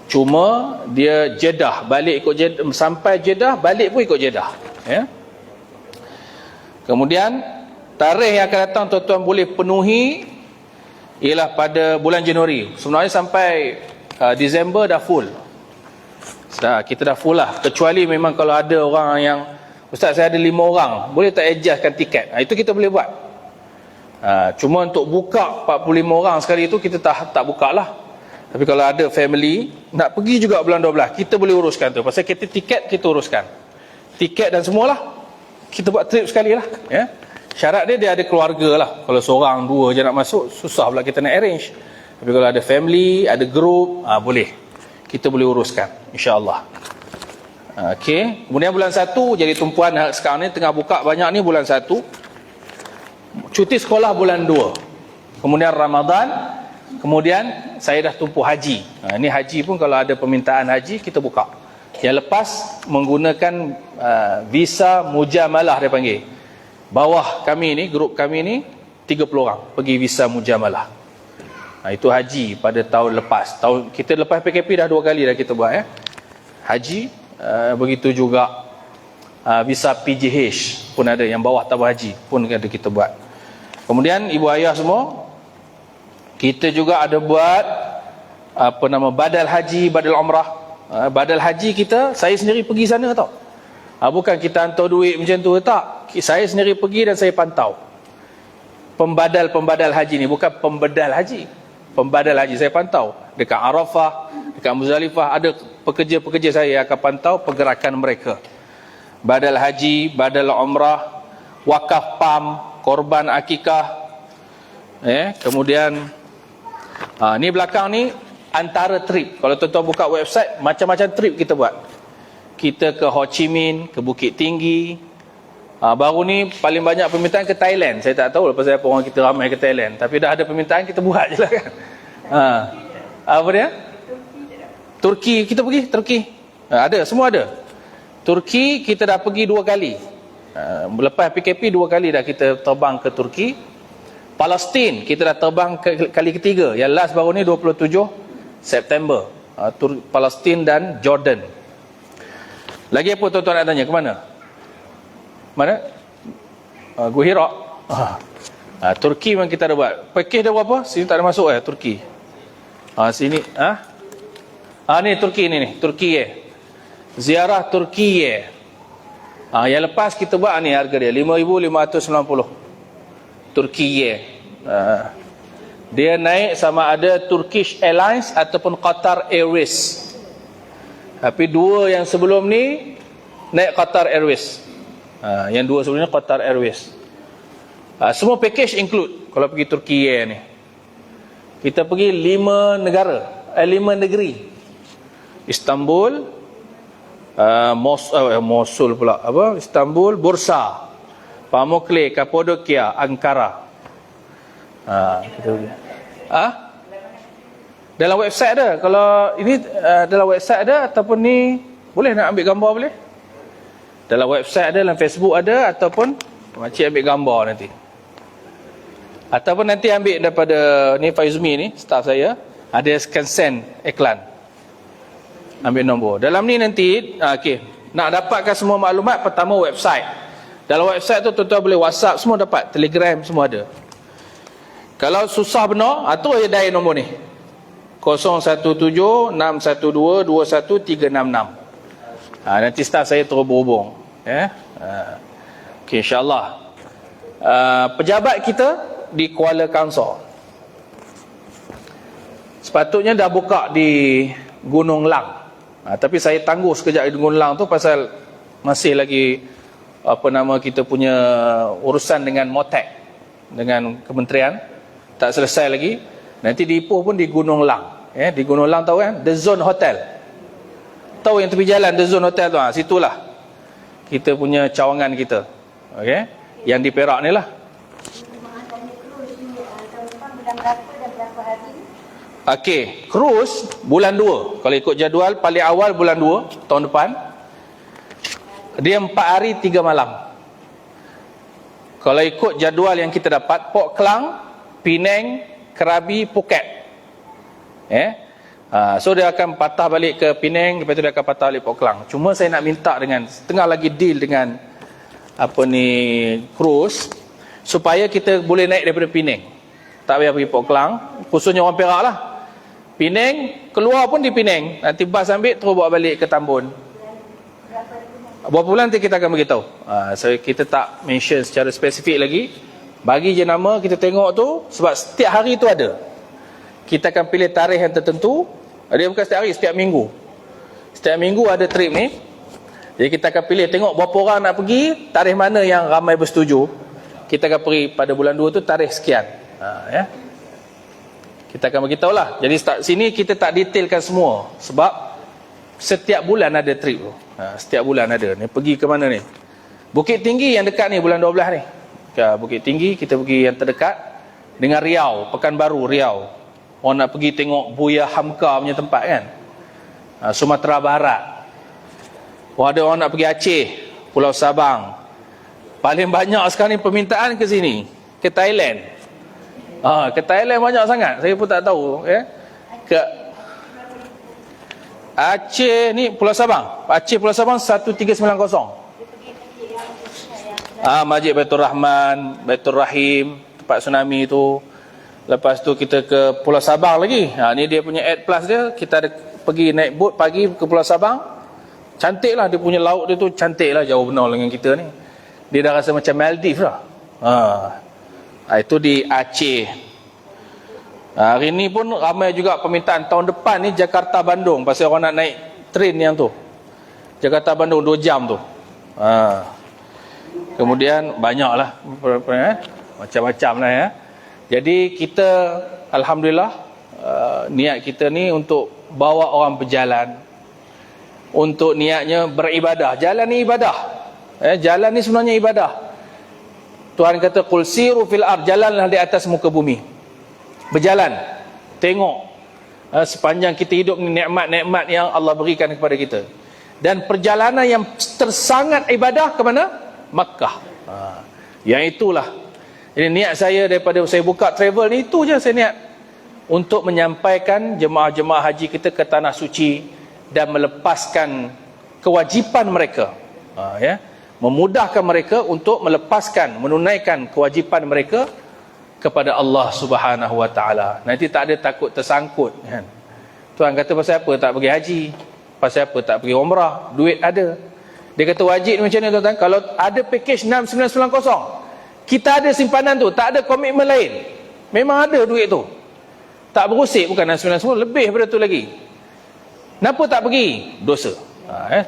Cuma dia Jeddah, balik ikut Jeddah, sampai Jeddah, balik pun ikut Jeddah. Ya. Kemudian tarikh yang akan datang tuan-tuan boleh penuhi ialah pada bulan Januari. Sebenarnya sampai Disember dah full. Kita dah full lah. Kecuali memang kalau ada orang yang, Ustaz saya ada 5 orang, boleh tak adjustkan tiket? Itu kita boleh buat. Cuma untuk buka 45 orang sekali itu kita tak buka lah. Tapi kalau ada family nak pergi juga bulan 12, kita boleh uruskan tu. Pasal kita tiket kita uruskan. Tiket dan semualah kita buat trip sekali lah. Ya. Syarat dia ada keluarga lah. Kalau seorang, 2 je nak masuk, susah pula kita nak arrange. Tapi kalau ada family, ada group, boleh. Kita boleh uruskan, insya-Allah. Okey, kemudian bulan 1 jadi tumpuan sekarang ni tengah buka banyak ni bulan 1. Cuti sekolah bulan 2. Kemudian Ramadan, kemudian saya dah tumpu haji. Ini haji pun kalau ada permintaan haji kita buka. Yang lepas menggunakan visa mujamalah dia panggil. Bawah kami ni, grup kami ni 30 orang pergi visa mujamalah. Itu haji pada tahun lepas. Kita lepas PKP dah 2 kali dah kita buat haji. Begitu juga visa PGH pun ada, yang bawah tabah haji pun ada kita buat. Kemudian ibu ayah semua, kita juga ada buat badal haji, badal umrah. Badal haji kita, saya sendiri pergi sana tau. Bukan kita hantar duit macam tu, tak. Saya sendiri pergi dan saya pantau pembadal haji ni, bukan pembedal haji. Pembadal haji saya pantau dekat Arafah, dekat Muzdalifah, ada pekerja-pekerja saya akan pantau pergerakan mereka. Badal haji, badal umrah, wakaf PAM, korban akikah. Kemudian ni belakang ni antara trip. Kalau tuan-tuan buka website, macam-macam trip kita buat. Kita ke Ho Chi Minh, ke Bukit Tinggi. Baru ni paling banyak permintaan ke Thailand. Saya tak tahu lepas apa orang kita ramai ke Thailand, tapi dah ada permintaan, kita buat je lah kan. Apa dia? Turki, kita pergi Turki. Ada, semua ada. Turki kita dah pergi 2 kali. Lepas PKP 2 kali dah kita terbang ke Turki. Palestin kita dah terbang kali ketiga. Yang last baru ni 27 September. Palestin dan Jordan. Lagi apa tuan-tuan nak tanya? Ke mana? Mana? Gua Hira. Turki memang kita ada buat. Pakej dah berapa? Sini tak ada masuk Turki. Sini ni Turki ni Turki ziarah Turki yang lepas kita buat ni harga dia 5,590 Turki dia naik sama ada Turkish Airlines ataupun Qatar Airways. Tapi 2 yang sebelum ni naik Qatar Airways. Yang 2 sebelum ni Qatar Airways. Semua package include kalau pergi Turki ni. Kita pergi 5 negeri. Istanbul, Mosul pula Istanbul, Bursa, Pamukkale, Kapadokia, Ankara. Kita pergi. Dalam website ada. Kalau ini dalam website ada, ataupun ni boleh nak ambil gambar boleh. Dalam website ada, dalam Facebook ada, ataupun makcik ambil gambar nanti. Ataupun nanti ambil daripada ni Faizmi ni, staff saya, ada akan send iklan. Ambil nombor. Dalam ni nanti, nak dapatkan semua maklumat, pertama website. Dalam website tu tuan-tuan boleh WhatsApp, semua dapat. Telegram, semua ada. Kalau susah benar, tu aja dial nombor ni. 017-612-21366. Nanti staff saya terus berhubung. InsyaAllah. Pejabat kita di Kuala Kangsar sepatutnya dah buka di Gunung Lang, tapi saya tangguh sekejap di Gunung Lang tu pasal masih lagi kita punya urusan dengan Motek, dengan kementerian, tak selesai lagi. Nanti di Ipoh pun di Gunung Lang. Di Gunung Lang tahu kan, The Zone Hotel, tahu yang tepi jalan The Zone Hotel tu, situlah kita punya cawangan kita. Yang di Perak ni lah. Cruise bulan 2. Kalau ikut jadual paling awal bulan 2 tahun depan. Dia 4 hari 3 malam. Kalau ikut jadual yang kita dapat, Port Klang, Penang, Krabi, Phuket. So dia akan patah balik ke Penang, lepas tu dia akan patah balik Port Klang. Cuma saya nak minta dengan, tengah lagi deal dengan cruise, supaya kita boleh naik daripada Penang. Tak payah pergi Port Klang, khususnya orang Perak lah. Penang, keluar pun di Penang. Nanti bas ambil, terus bawa balik ke Tambun. Berapa bulan nanti kita akan beritahu. So kita tak mention secara spesifik lagi. Bagi je nama, kita tengok tu, sebab setiap hari tu ada. Kita akan pilih tarikh yang tertentu. Dia bukan setiap hari, setiap minggu. Setiap minggu ada trip ni. Jadi kita akan pilih, tengok berapa orang nak pergi, tarikh mana yang ramai bersetuju. Kita akan pergi pada bulan 2 tu, tarikh sekian. Ya. Kita akan beritahu lah. Jadi sini kita tak detailkan semua. Sebab setiap bulan ada trip tu. Setiap bulan ada. Ni pergi ke mana ni? Bukit Tinggi yang dekat ni bulan 12 ni. Bukit Tinggi kita pergi yang terdekat. Dengan Riau, Pekanbaru, Riau. Orang nak pergi tengok Buya Hamka punya tempat kan. Sumatera Barat. Ada orang nak pergi Aceh, Pulau Sabang. Paling banyak sekarang ni permintaan ke sini, ke Thailand. Ke Thailand banyak sangat. Saya pun tak tahu ke Aceh ni, Pulau Sabang. Aceh Pulau Sabang 1390. Masjid Baitur Rahman, Baitur Rahim, tempat tsunami tu. Lepas tu kita ke Pulau Sabang lagi. Ni dia punya Ad Plus dia. Kita ada pergi naik boat pagi ke Pulau Sabang. Cantik lah dia punya laut dia tu, cantik lah, jauh benar dengan kita ni. Dia dah rasa macam Maldives lah. Itu di Aceh. Hari ni pun ramai juga permintaan. Tahun depan ni Jakarta-Bandung. Pasal orang nak naik train yang tu. Jakarta-Bandung 2 jam tu. Kemudian banyak lah. Macam-macam lah ya. Jadi kita Alhamdulillah niat kita ni untuk bawa orang berjalan. Untuk niatnya beribadah. Jalan ni ibadah. Jalan ni sebenarnya ibadah. Tuhan kata qul siru fil ard, jalanlah di atas muka bumi. Berjalan, tengok sepanjang kita hidup ni nikmat-nikmat yang Allah berikan kepada kita. Dan perjalanan yang tersangat ibadah ke mana? Makkah. Yang itulah. Jadi niat saya daripada saya buka travel ni, itu je saya niat. Untuk menyampaikan jemaah-jemaah haji kita ke tanah suci dan melepaskan kewajipan mereka. Memudahkan mereka untuk melepaskan, menunaikan kewajipan mereka kepada Allah Subhanahu Wa Taala. Nanti tak ada takut tersangkut kan. Tuhan kata pasal apa tak pergi haji? Pasal apa tak pergi umrah? Duit ada. Dia kata wajib macam ni tuan-tuan. Kalau ada package 6990, kita ada simpanan tu, tak ada komitmen lain. Memang ada duit tu. Tak berusik, bukan 6990, lebih daripada tu lagi. Kenapa tak pergi? Dosa.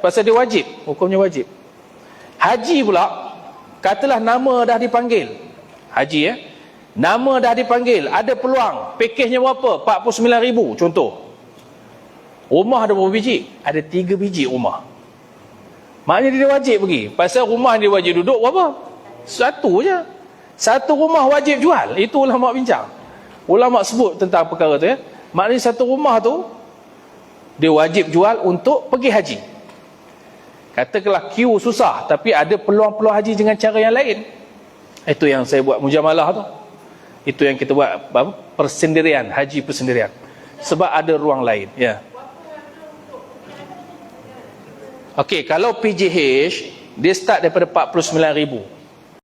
Pasal dia wajib, hukumnya wajib. Haji pula, katalah nama dah dipanggil. Haji nama dah dipanggil, ada peluang. Pakejnya berapa? 49,000 contoh. Rumah ada berapa biji? Ada 3 biji rumah. Maknanya dia wajib pergi. Pasal rumah dia wajib duduk berapa? Satu je. Satu rumah wajib jual. Itu ulama bincang. Ulama sebut tentang perkara tu Maknanya satu rumah tu dia wajib jual untuk pergi haji. Katakanlah queue susah, tapi ada peluang-peluang haji dengan cara yang lain. Itu yang saya buat mujamalah tu. Itu yang kita buat persendirian, haji persendirian. Sebab ada ruang lain. Okey, kalau PJH dia start daripada 49,000.